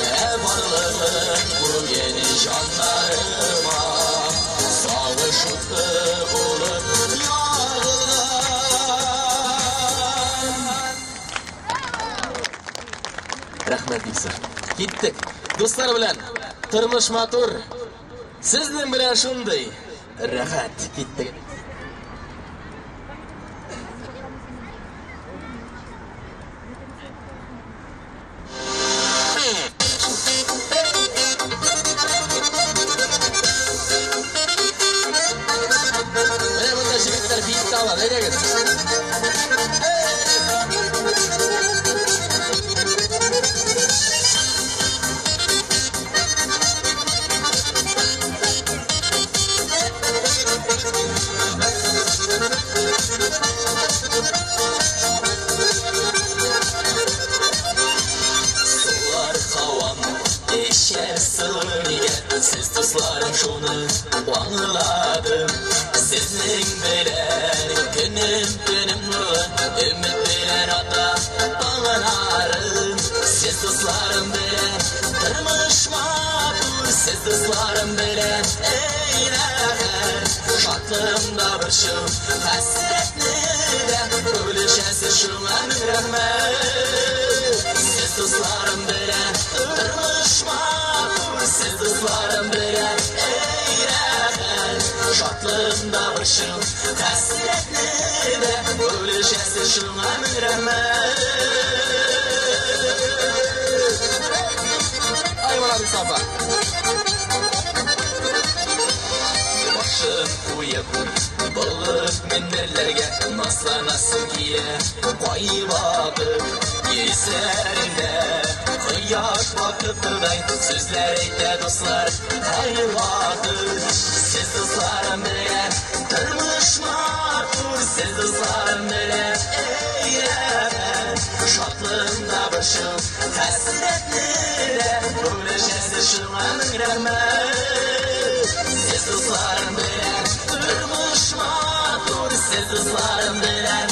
Ebalım bu geniş anlarıma Sağışıttı bulur yağlar Rahmet Bikser. Gittik. Dostlar bilan turmush matur. Sizning bilan shunday rahat gittik. Bunda shigitlar bitta oladi, aytagin. Sular havam eşer sığırga Siz dostlarım şunu anladım Sizning bilen günüm nurlu Ümit bilen ata bağlanarım Siz dostlarım bilen turmush matur Siz dostlarım bilen eyler Şatlığımda bir şum hasretli'den Ölüşesiz şuna min rahmet Siz dostlarım bilen turmush matur Siz dostlarım bilen eyler Şatlığımda bir şum hasretli'den Ölüşesiz şuna min rahmet Ayman abi Safa Başım uyup Bılık minderlerge Naslanasın kiye Koy bakıp Yeserinde Kıyaş vakıttırday Sözler eyle dostlar Hayır vakıp Siz dostlarım bilen Turmush matur Siz dostlarım bilen Eylemen Şatlığımda başım Hasretlide Ölüşesiz şuna min rahmet Siz dostlarım bilen Turmush matur Siz dostlarım bilen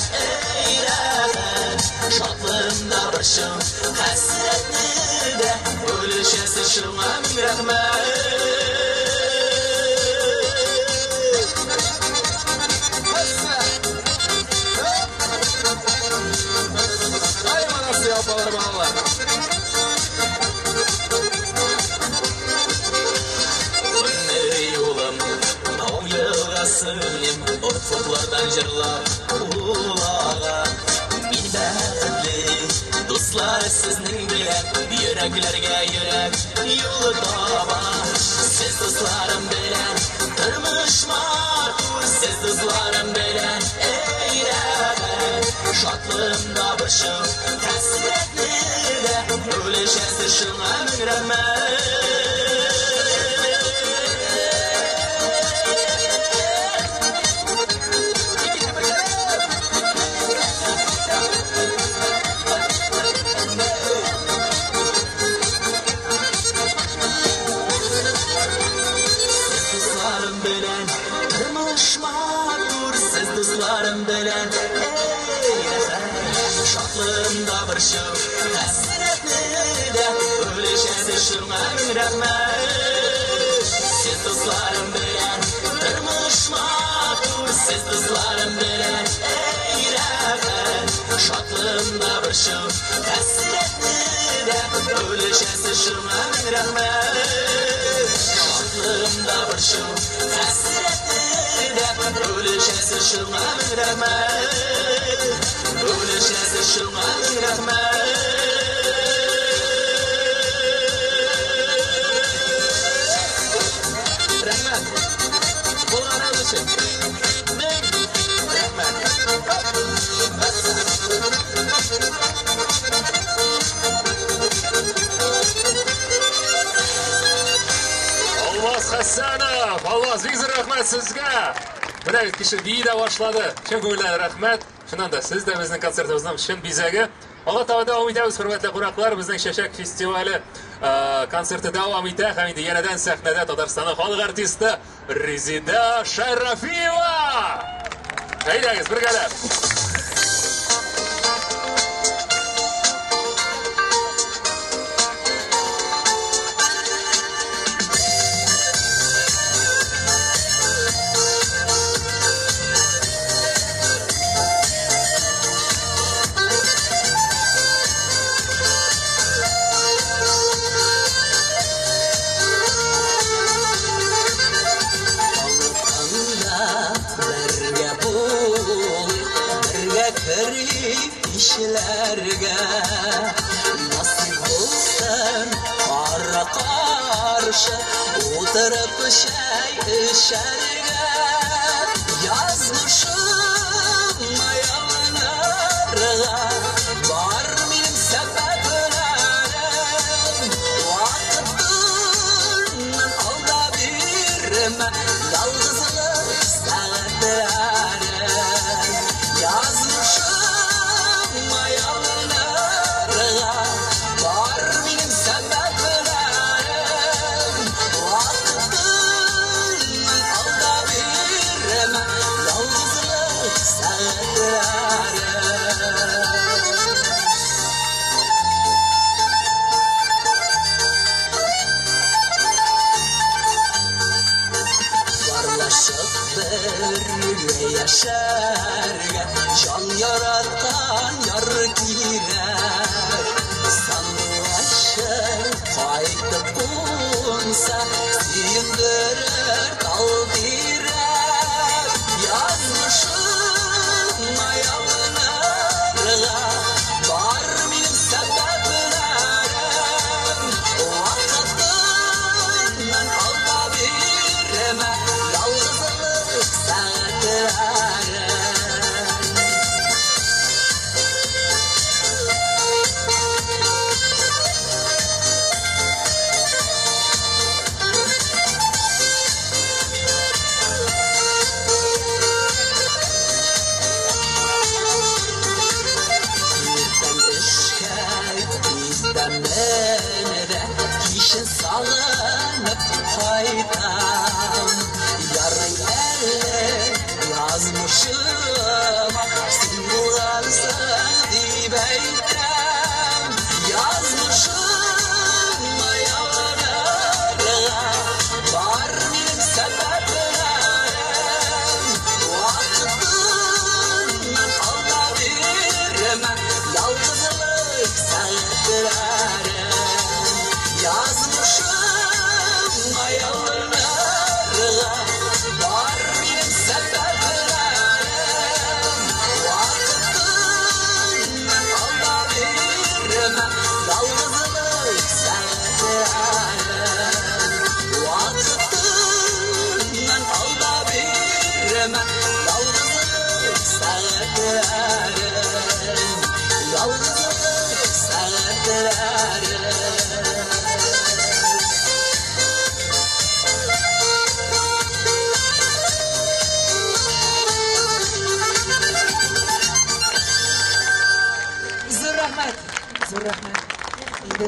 Eylemen Şatlığımda başım barşım hasretini de ölüşesi şuna min rahmet. Ay manası ya babalar babalar. Ufuklardan jırlar ulağa Min bäxtli dostlar sizning bilen Yüreklerge yürek yolu taba Siz dostlarım bilen Turmuş matur Siz dostlarım bilen Eyrebe Şatlığımda başım Hasretli de Ölüşesi şuna min rahmet. Dostlarım bilen şatlığımda bir şov hasretli de ölüşesi şuna min rahmet. Siz dostlarım bilen turmuş matur siz dostlarım bilen rahmet. Şatlığımda bir şov hasretli de ölüşesi şuna min rahmet. Şatlığımda bir şov hasretli ölüşesi şuna min rahmet. Ölüşesi şuna min rahmet. Rahmet. Bulgaran için. Min rahmet. Alvaz Hassanov, Alvaz Vigzor rahmat sizga. Mana kishi biyda boshladi. Chin ko'ngildan rahmat. Shundan da siz de bizning konsertimizdan chin bezagi. Alloh taolo davom etamiz, hurmatli qo'noqlar. Bizning Shashak festivali konserti davom etadi. Hamda yanadan sahnada Tatariston xalq artisti Rezida Sharafiyeva. Haydangiz birgalab. İşlerge nasip olsun kara karşı oturup şey işerge yazmışım ayağına var benim sebeplerim vaktinden alda birime yalnızlık saatlerim yazmışım yaşarga can yarattan yar girer sanlaşır kayıt bulunsa suyundurar kalbirer yazmışım ayağına var benim sebeplerim vaktinden alda birime yalnızlık saatlerim.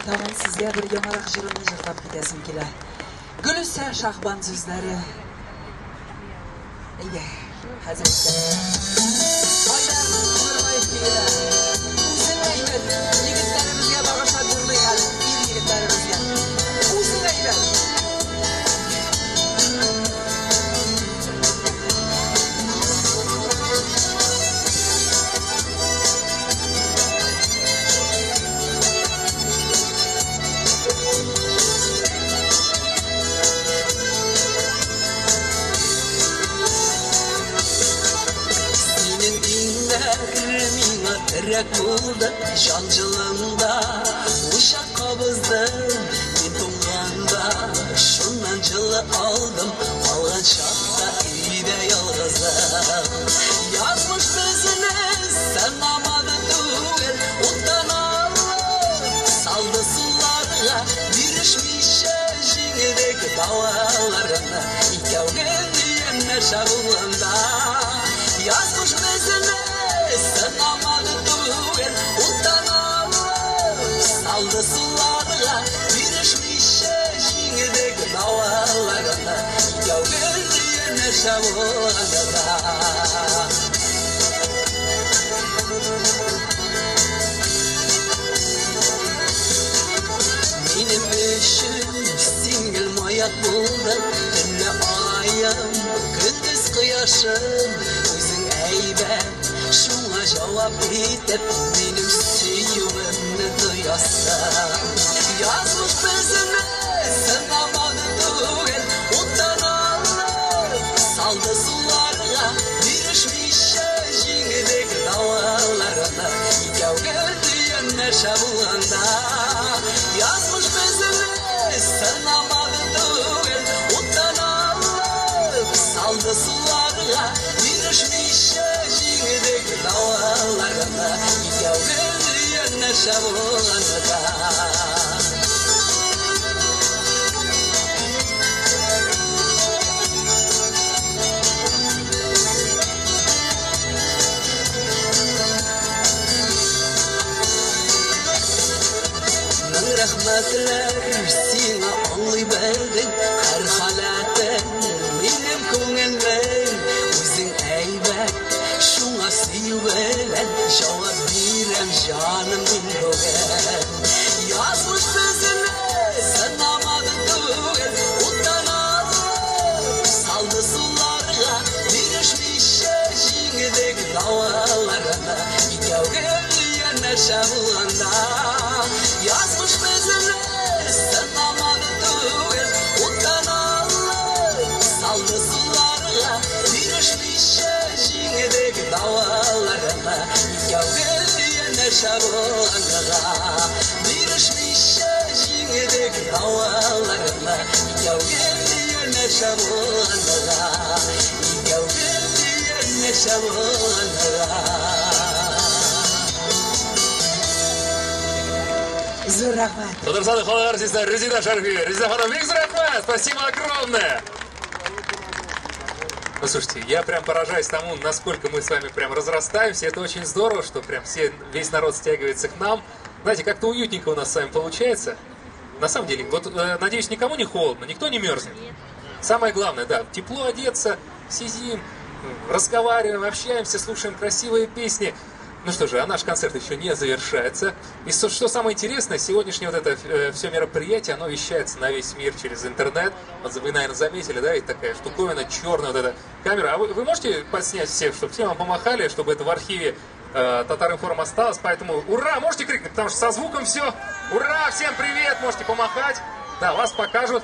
Тағын сізге бір яңарақ жырымды жыртап кетесім келі. Гүлісі Шахбан сөздері. Ейде, әзіретті. Айдар Өмірбаев келеді. Өзің әйбет, егіттерімізге бағаша көрмей әлі, егіттерімізге. Өзің әйбет. Tırek buldu can жылында Uşak kabızdım мен туңғанда Şundan жылы aldım Қалған шақта үйде ялғызым Yazmış bizimiz sanamadı түгел Оттан алып салды суларға Бирішмейші жеңедегі далаларына Икәуген үйенне шағылында Yazmış bizimiz sanamadı түгел Оттан алып салды суларға Бирішмейші жеңедегі далаларына Икәуген үйенне шағылында Benim üçün singil mayak buldun Tünle ayım, gündüz kıyaşım Özün eybet, şuna cevap etip Benim süyümünü duyasın Yazmış bizini sınamadı түгел Ottan alıp saldı sularına Birişmişe жеңедегі далаларына Икәу келді enne шабылғанда Yazmış bizini sınamadı түгел Ottan alıp saldı sularına Birişmişe жеңедегі далаларына Икәу келді enne шабылғанда Rahmetler sina anlay bildin Her halaten benim көңілмен Өзің әйбәт шуңа сүйвелен Жауап берем жанымның бөген Yazmış bizini sınamadı түгел Оттан алып салды суларға Birişmişe жеңедегі далаларына Икәу келді enne шабылғанда Yazmış bizini sınamadı түгел Ottan alıp saldı sularına Birişmişe жеңедегі далаларына Икәу келді enne шабылғанда Birişmişe жеңедегі далаларына Икәу келді enne шабылғанда Икәу келді enne шабылғанда Зор рахмет. Татарстан халық артисі Резида Шарфиева. Резида ханым, бек рахмет. Спасибо огромное. Ну, слушайте, я прям поражаюсь тому, насколько мы с вами прям разрастаемся. Это очень здорово, что прям весь народ стягивается к нам. Знаете, как-то уютненько у нас с вами получается. На самом деле, вот, надеюсь, никому не холодно, никто не мерзнет. Самое главное, да, тепло одеться, сидим, разговариваем, общаемся, слушаем красивые песни. Ну что же, а наш концерт еще не завершается. И что самое интересное, сегодняшнее вот это все мероприятие, оно вещается на весь мир через интернет. Вот вы, наверное, заметили, да, ведь такая штуковина, черная вот эта камера. А вы можете подснять всех, чтобы все вам помахали, чтобы это в архиве Татар-Информ осталось. Поэтому ура, можете крикнуть, потому что со звуком все. Ура, всем привет, можете помахать. Да, вас покажут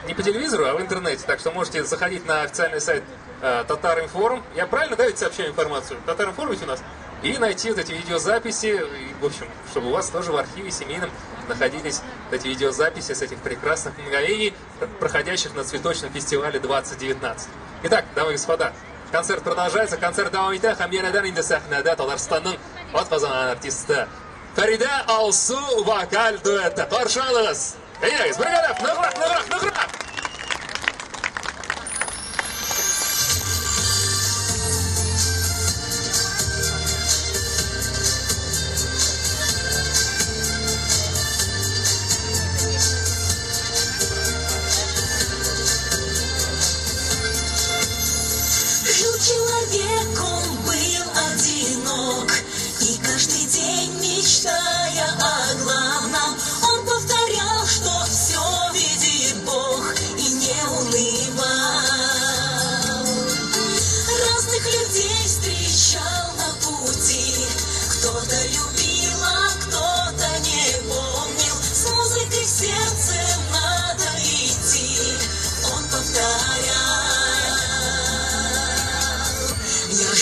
не по телевизору, а в интернете. Так что можете заходить на официальный сайт Татар-Информ. Я правильно, да, ведь сообщаю информацию? Татар-Информ ведь у нас. И найти вот эти видеозаписи. И, в общем, чтобы у вас тоже в архиве семейном находились эти видеозаписи с этих прекрасных мгновений, проходящих на цветочном фестивале 2019. Итак, дамы и господа, концерт продолжается. Концерт davom etadi. Hamyanadan endi sahnada Татарстанның атқазанған артисті Фарида Алсу вокаль дуэті. Қаршы алыңыз. Ей, біргелеп, нығырақ.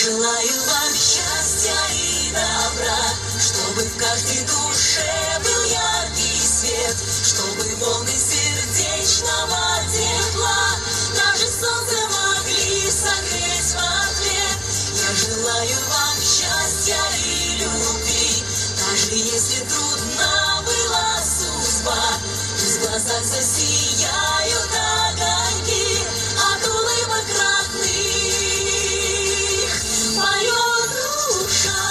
желаю вам счастья и добра, чтобы в каждой душе был яркий свет, чтобы волны сердечного тепла даже солнце могли согреть в ответ. Я желаю вам счастья и любви, даже если трудна была судьба, пусть в глазах засияют огоньки от улыбок родных. Моя душа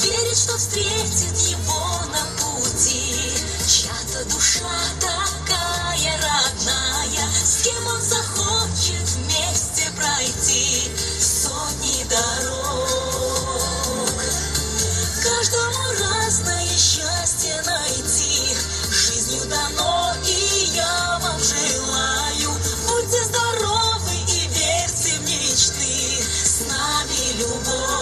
верит, что встретит его на пути, чья-то душа такая родная, с кем он захочет вместе пройти сотни дорог. Каждому разное счастье найти жизнью дано, и я вам желаю. Будьте здоровы и верьте в мечты, с нами любовь.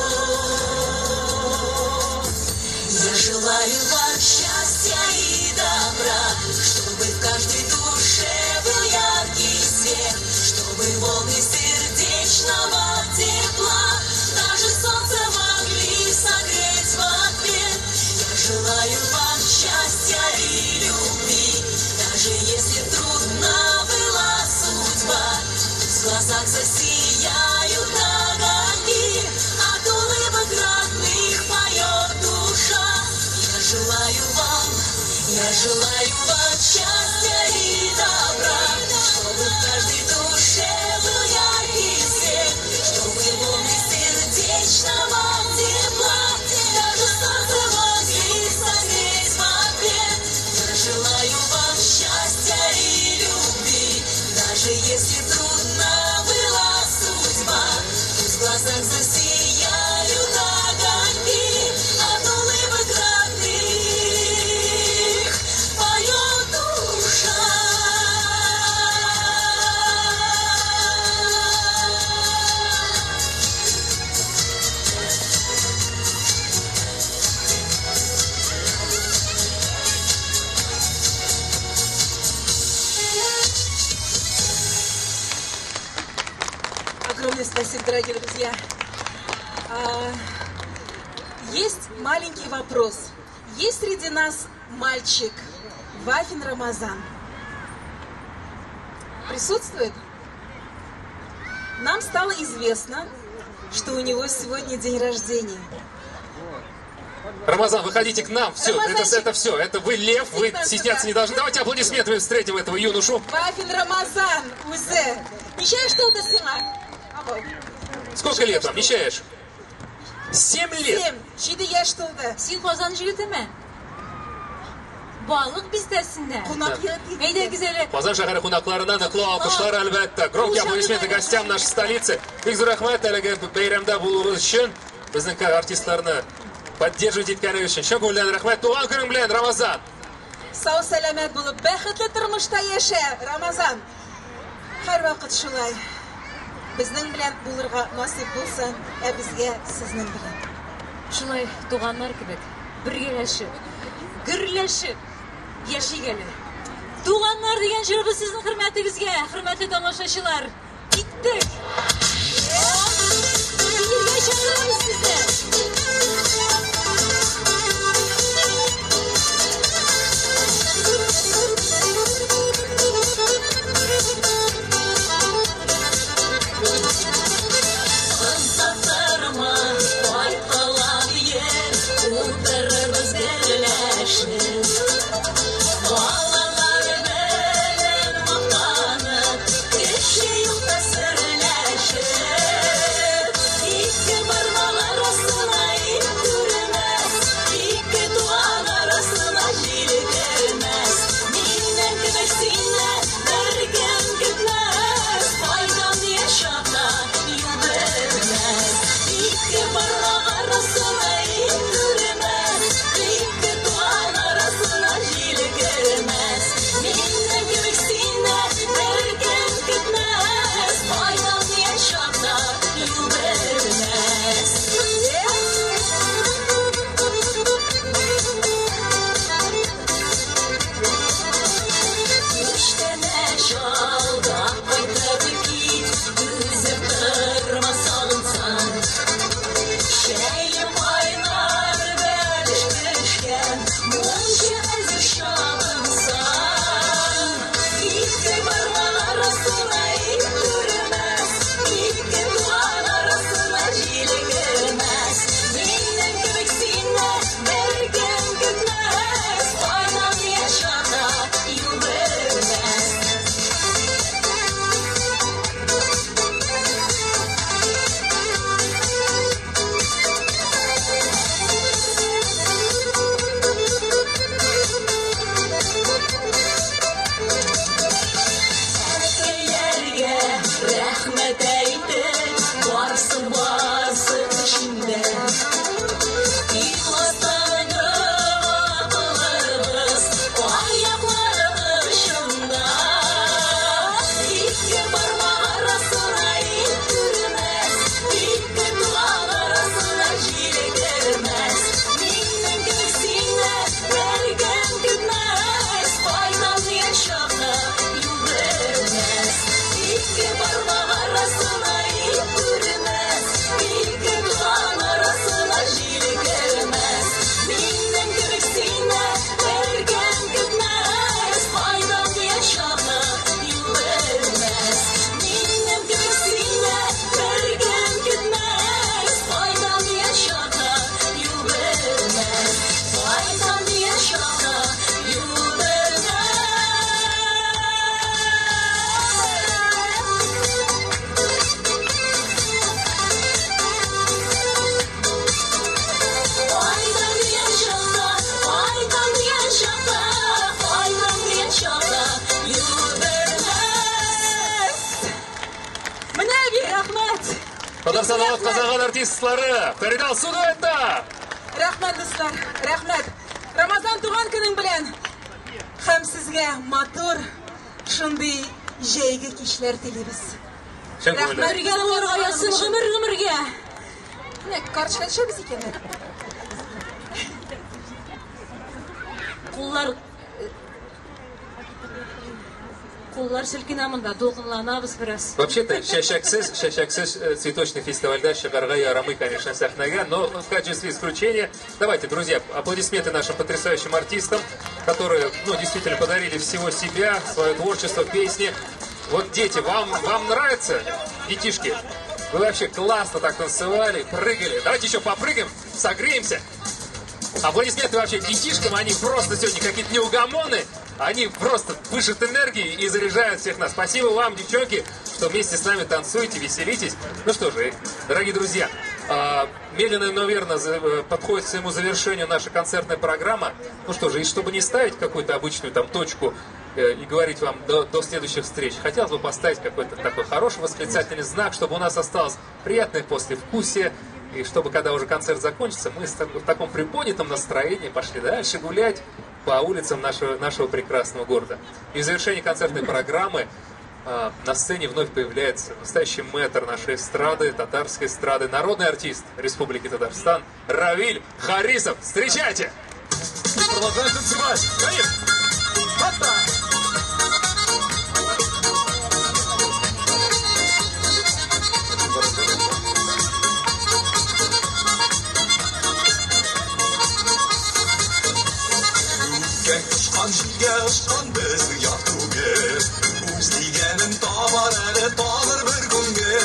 Я желаю вам счастья и добра, чтобы в каждой душе был яркий свет, чтобы волны сердечного тепла даже солнце могли согреть в ответ. Я желаю вам счастья и любви, даже если трудна была судьба, пусть в глазах засияют огоньки от улыбок родных поет душа. Я желаю вам счастья и добра, чтобы в каждой душе был яркий свет, чтобы волны сердечного тепла даже солнце могли согреть в ответ. Я желаю вам счастья и любви, даже если трудна была судьба, пусть в глазах засияют огоньки от улыбок родных поет душа. Огромное спасибо, дорогие друзья. Есть маленький вопрос. Есть среди нас мальчик Вафин Рамазан? Присутствует? Нам стало известно, что у него сегодня день рождения. Рамазан, выходите к нам. Все, Рамазанчик. это все. Это вы лев, вы стесняться не должны. Давайте аплодисментами встретим этого юношу. Вафин Рамазан, узе. Ничего, что ты сына? Сколько лет вам, нечаешь? 7 лет. 7 yaş толды. Сен Қазан жігіті ме? Балық біздесінде. Қонақ Мейде güzeli. Қазан шәһәре қонақтарына ныклы алкышлар әлбәттә. Громкие аплодисменты гостям нашей столицы. Бик зур рәхмәт әлеге бәйрәмдә булуыгыз өчен. Безнең артистларны поддерживать иткәнегез өчен. Шәп белән рәхмәт. Туган көнең белән, Рамазан. Сау сәламәт булып, бәхетле тормышта яшә, Рамазан. Һәрвакыт шулай. Безнең белән булырга насип булса, безгә сезнең белән. Шулай туганнар кебек, бергәләшеп, гөрләшеп яшигәле. Туганнар дигән җырыбыз сезнең хөрмәтегезгә, хөрмәтле тамашачылар. Киттек. Бергә чыгарабыз сезне. Кеше юкта серләшеп, ике бармалар Салават Казаган артистлары. Фарида Алсу дуэті. Рахмет, достар, рахмет. Рамазан туған күнің білен. Һәм сезгә матур, шундый җәйге кичләр телибез. Рахмет. Бергә булырга ясын гомер-гомергә. Карточка төшәбез икән. Куллар селкенә монда, дулкынланабыз бераз. Вообще-то, шәшәксез цветочный фестивальда чыгарга ярамый, конечно, сәхнәгә, но в качестве исключения, давайте, друзья, аплодисменты нашим потрясающим артистам, которые, действительно подарили всего себя, свое творчество, песни. Вот дети, вам нравится, детишки? Вы вообще классно так танцевали, прыгали. Давайте еще попрыгаем, согреемся. Аплодисменты вообще детишкам, они просто сегодня какие-то неугомоны. Они просто пышут энергией и заряжают всех нас. Спасибо вам, девчонки, что вместе с нами танцуете, веселитесь. Ну что же, дорогие друзья, медленно, но верно подходит к своему завершению наша концертная программа. Ну что же, и чтобы не ставить какую-то обычную там точку и говорить вам до следующих встреч, хотелось бы поставить какой-то такой хороший восклицательный знак, чтобы у нас осталось приятное послевкусие. И чтобы, когда уже концерт закончится, мы в таком приподнятом настроении пошли дальше гулять по улицам нашего прекрасного города. И в завершении концертной программы на сцене вновь появляется настоящий мэтр нашей эстрады, татарской эстрады, народный артист Республики Татарстан Равиль Харисов. Встречайте! Продолжаем танцевать. Конечно. Җилгә очкан безнең яртүгә, үз дигәнен табар әле табыр бер күнгә.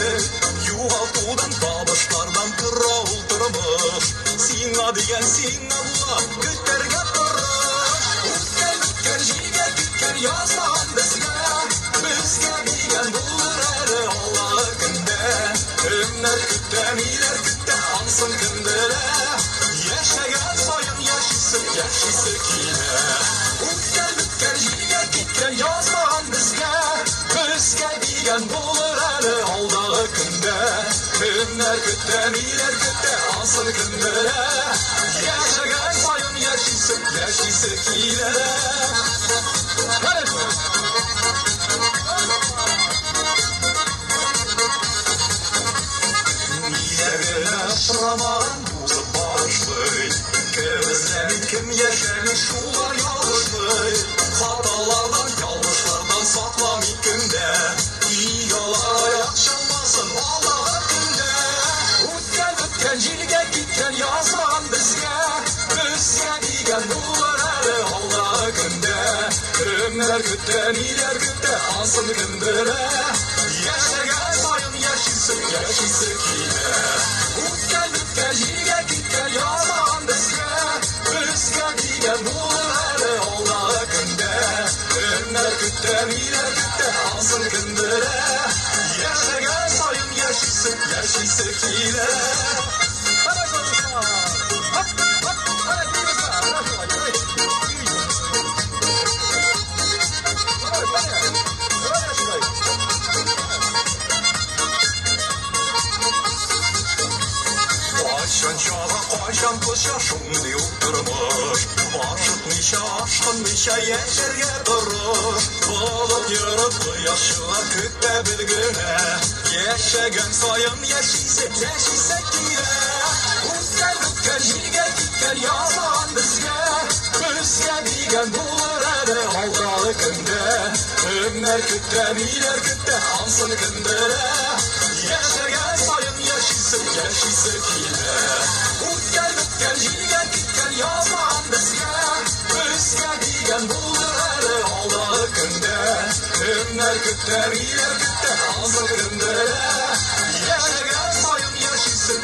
Югалтудан табышлардан тора ул тормыш, сиңа дигән сиңа була көтәргә тырыш. Үткән җилгә киткән язмаган безгә дигән булыр әле Алла көндә. Көннәр көтә, миләр көтә, ансың көндәрә. Яшәгән саен яшисе килә. Yazman bizga diyen bulur әлі алдағы күнде. Günler kütte, miler kütte, asıl gündere. Yaşagan sayın yaşisi kilere. Milerine aşıramadan buzub barışlı. Kim izlemi, kim yaşanı şular yalışlı. Hatalardan, yanlışlardan saklam ikinde. İyi yola yakşanmasın Allah'a günde. Ötken jilge gitken yazman bizge digen bulur әлі Allah'a günde. Ömler kütte, miler kütte, ansın gündere. Yaşagan sayın yaşisi kile. Ötken jilge gitken yazman bizge digen bulur әлі Allah'a günde. Ömler kütte, miler kütte, ansın gündere. Yaşagan sayın yaşisi kile. Қашан қылша шуңды ұқтырмыш, Ашытмыша, ашқынмыша яшерге тұрыш. Болып еріп құяшыға күтті білгіне. Яшеген сайын яшисе кире. Өткен жilge кеткен язған bizge диген bulur әлі алдағы күнде. Өмір күтті, милер күтті, ансын күндері. Яшеген сайын яшисе кире. Ötken jilge gitken yazman bizge digen bulur әлі алдағы күнде. Өмір күтті, miler күтті, ансın күндері. Yaşagan sayın yaşisi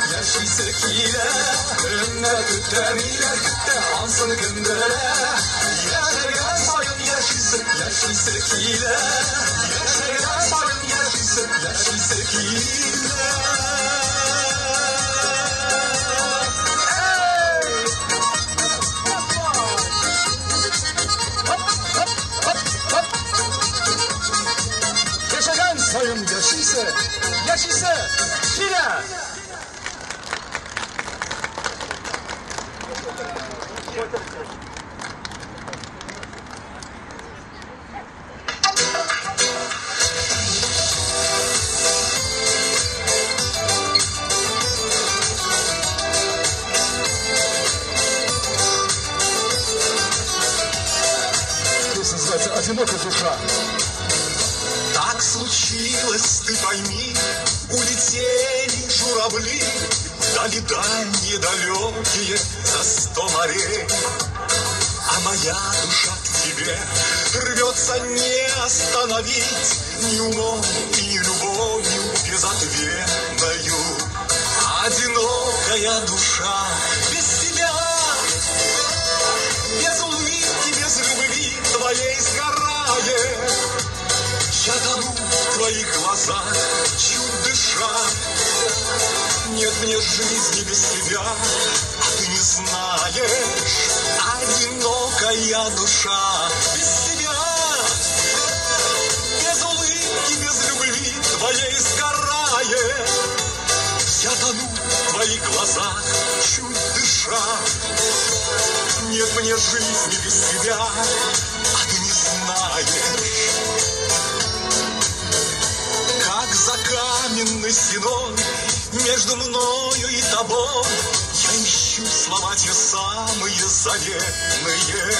kile. Өмір күтті, miler күтті, ансın күндері. Yaşagan sayın yaşisi kile. Yaşagan sayın yaşisi kile. Yaşagan sayın yaşise, kile. одинока душа. Так случилось, ты пойми, улетели журавли вдали дальние далекие за 100 морей. А моя душа к тебе рвется не остановить ни умом, ни любовью безответною. Одинокая душа без тебя, без улыбки, без любви твоей сгорает. Я тону в твоих глазах, чуть дыша. Нет мне жизни без тебя, а ты не знаешь. Одинокая душа без тебя, без улыбки, без любви твоей сгорает. Я тону в твоих глазах, чуть дыша. Нет мне жизни без тебя, а ты не знаешь. Как за каменной стеной между мною и тобой я ищу слова те самые заветные,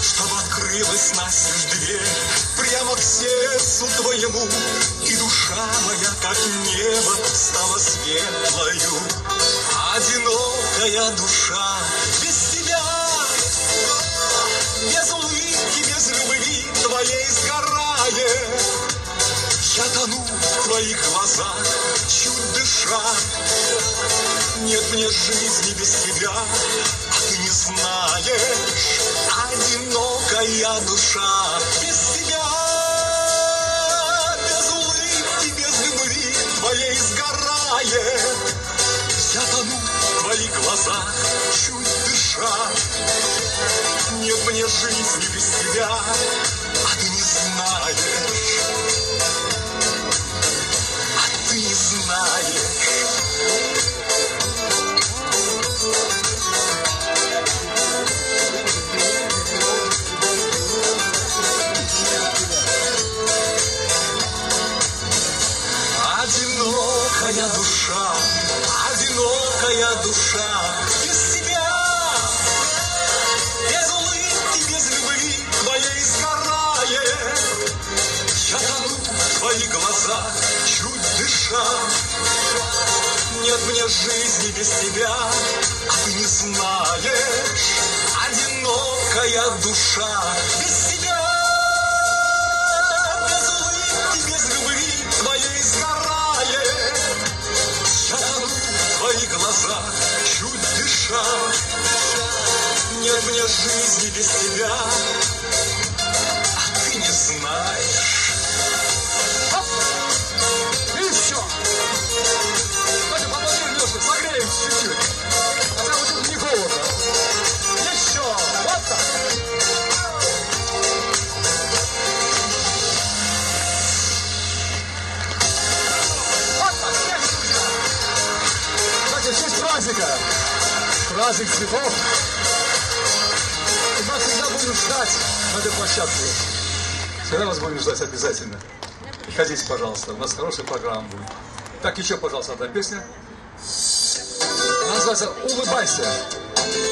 чтобы открылась настежь дверь прямо к сердцу твоему, и душа моя, как небо, стала светлою. Одинокая душа без тебя, без улыбки, без любви твоей сгорает. Я тону в твоих глазах, чуть дыша. Нет мне жизни без тебя, а ты не знаешь. Одинокая душа без тебя, без улыбки, без любви твоей сгорает. Я тону в твоих глазах, чуть дыша. Нет мне жизни без тебя, а ты не знаешь. Ты не знаешь. Одинокая душа, одинокая душа без тебя, без улыбки, без любви твоей сгорает. Я тону в твоих глазах, чуть дыша. Нет мне жизни без тебя, а ты не знаешь. Одинокая душа без тебя, без улыбки, без любви твоей сгорает. Я тону в твоих глазах, чуть дыша. Нет мне жизни без тебя, а ты не знаешь. Согреемся чуть-чуть, хотя бы тут не холодно. Еще, вот так. Вот так, друзья. Кстати, в честь праздника, праздник цветов, и вас всегда будем ждать на этой площадке. Всегда вас будем ждать обязательно. Приходите, пожалуйста, у нас хорошая программа будет. Так, еще, пожалуйста, одна песня. Она называется «Улыбайся».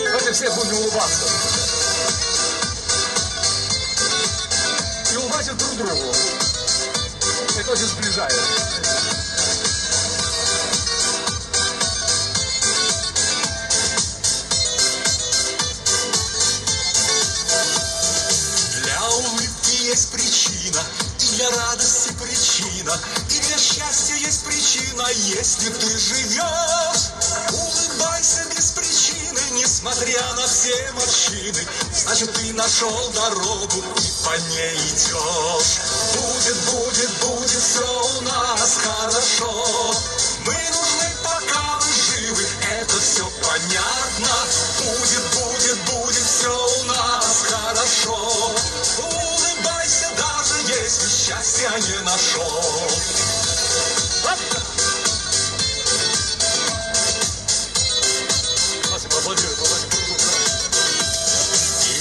Давайте все будем улыбаться. И улыбайтесь друг другу. Это очень сближает. Для улыбки есть причина, и для радости причина, и для счастья есть причина, если ты живешь. Улыбайся без причины, несмотря на все морщины, значит ты нашел дорогу и по ней идешь. Будет, будет, будет все у нас хорошо. Мы нужны, пока мы живы, это все понятно. Будет, будет, будет все у нас хорошо. Улыбайся, даже если счастья не нашел.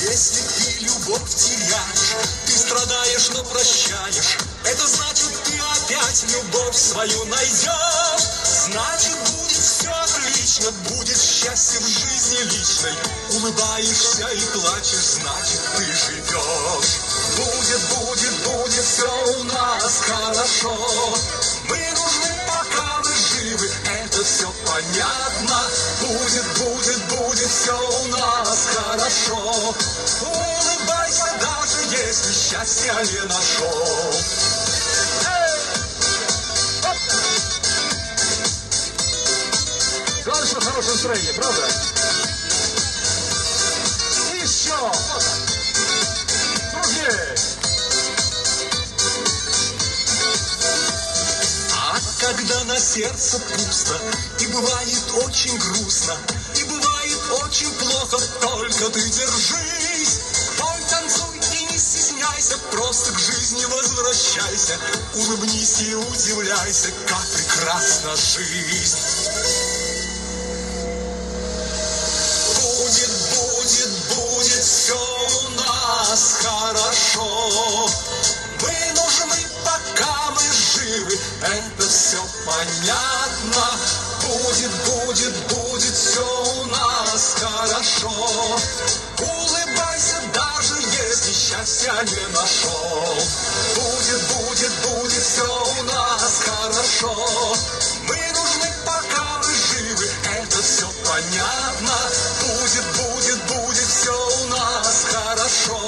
Если ты любовь теряешь, ты страдаешь, но прощаешь, это значит, ты опять любовь свою найдешь. Значит, будет все отлично, будет счастье в жизни личной. Улыбаешься и плачешь, значит, ты живешь. Будет все у нас хорошо. Мы нужны, пока мы живы, это все понятно. Будет все у нас хорошо. Улыбайся, даже если счастья не нашел. Главное, что хорошее настроение, правда? Еще! Вот так. Дружнее! Когда на сердце пусто, и бывает очень грустно, и бывает очень плохо, только ты держись. Пой, танцуй и не стесняйся, просто к жизни возвращайся. Улыбнись и удивляйся, как прекрасна жизнь. Будет все у нас хорошо. Мы нужны, пока мы живы, это все понятно. Будет все у нас хорошо. Улыбайся, даже если счастья не нашел. Будет все у нас хорошо. Мы нужны, пока мы живы, это все понятно. Будет все у нас хорошо.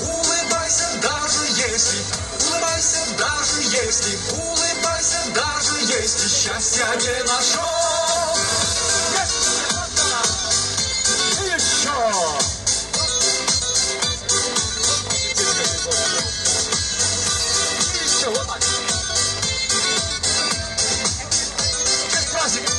Улыбайся, даже если счастья не нашел. Еще! Еще, вот так. Честь праздника!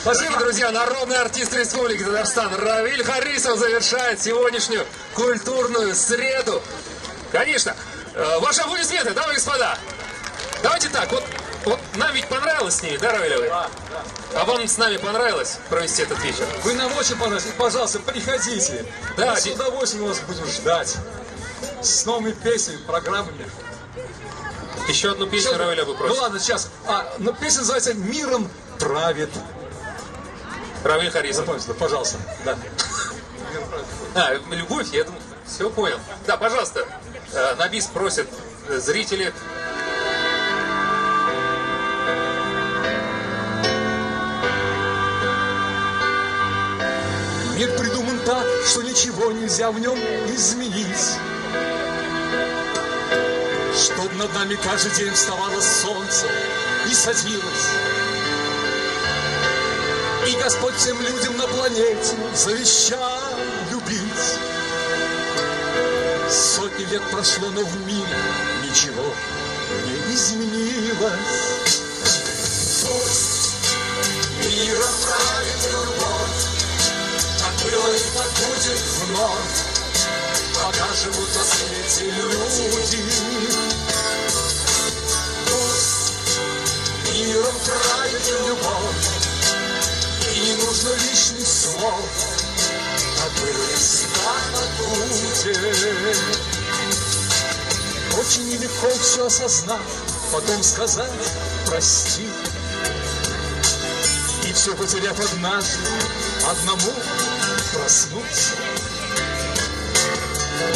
Дорогие друзья, народный артист Республики Татарстан Равиль Харисов завершает сегодняшнюю культурную среду. Конечно, ваши аплодисменты, дамы и господа. Давайте так, вот нам ведь понравилось с ними, да, Равиль? Да. А вам с нами понравилось провести этот вечер? Вы нам очень понравились. Пожалуйста, приходите. Да, мы с удовольствием вас будем ждать. С новыми песнями, программами. Еще одну песню Равиля вы просите. Ну ладно, сейчас. Но песня называется «Миром правит». Равиль Харисов. Да, пожалуйста. Да. Любовь, я думаю, все понял. Да, пожалуйста, на бис просят зрители. Мир придуман так, что ничего нельзя в нем изменить. Чтоб над нами каждый день вставало солнце и садилось. И Господь всем людям на планете завещал любить. Сотни лет прошло, но в мире ничего не изменилось. Пусть миром правит любовь, как было и так будет вновь, пока живут на свете люди. Пусть миром правит любовь, и не нужно лишних слов, как было и всегда так будет. Очень нелегко все осознать, потом сказать прости. И все потеряв однажды, одному проснуться.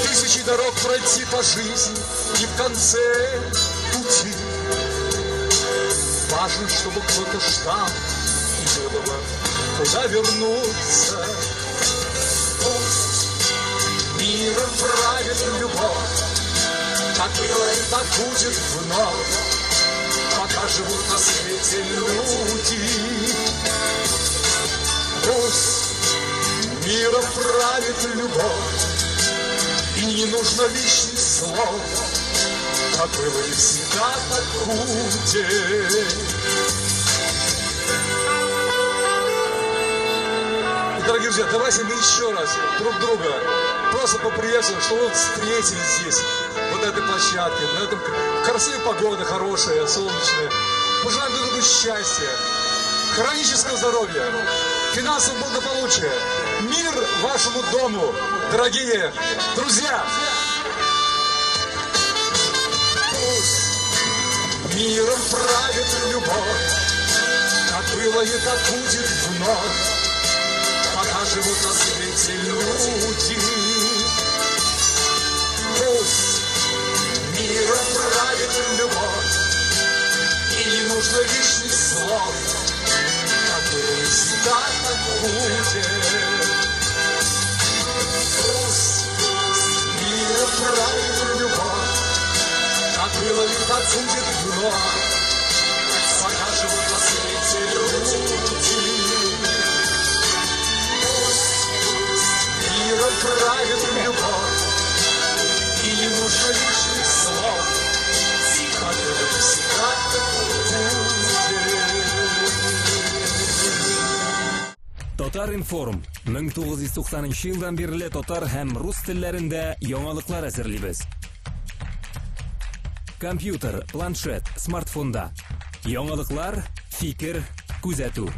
Тысячи дорог пройти по жизни, и в конце пути важно, чтобы кто-то ждал, и было бы куда вернуться. Пусть миром правит любовь, как было и так будет вновь, пока живут на свете люди. Пусть миром правит любовь, и не нужно лишних слов, как было и всегда так будет. Дорогие друзья, давайте мы еще раз друг друга просто поприветствуем, что вы встретились здесь, вот на этой площадке, на этом красивая погода, хорошая, солнечная. Пожелаем друг другу счастья, хронического здоровья, финансового благополучия, мир вашему дому, дорогие друзья. Пусть миром правит любовь, как было и так будет вновь, пока живут на свете люди. Пусть миром правит любовь, и не нужно лишних слов, которые всегда так будет. Пусть миром правит любовь, как было и так будет вновь, пока живут на свете люди. Миром правит любовь, и не нужно лишних слов, которые всегда Татар информ 1990 елдан бері татар һәм рус телләрендә яңалыклар әзерлибез. Компьютер, планшет, смартфонда. Яңалыклар, фикер, күзәтү.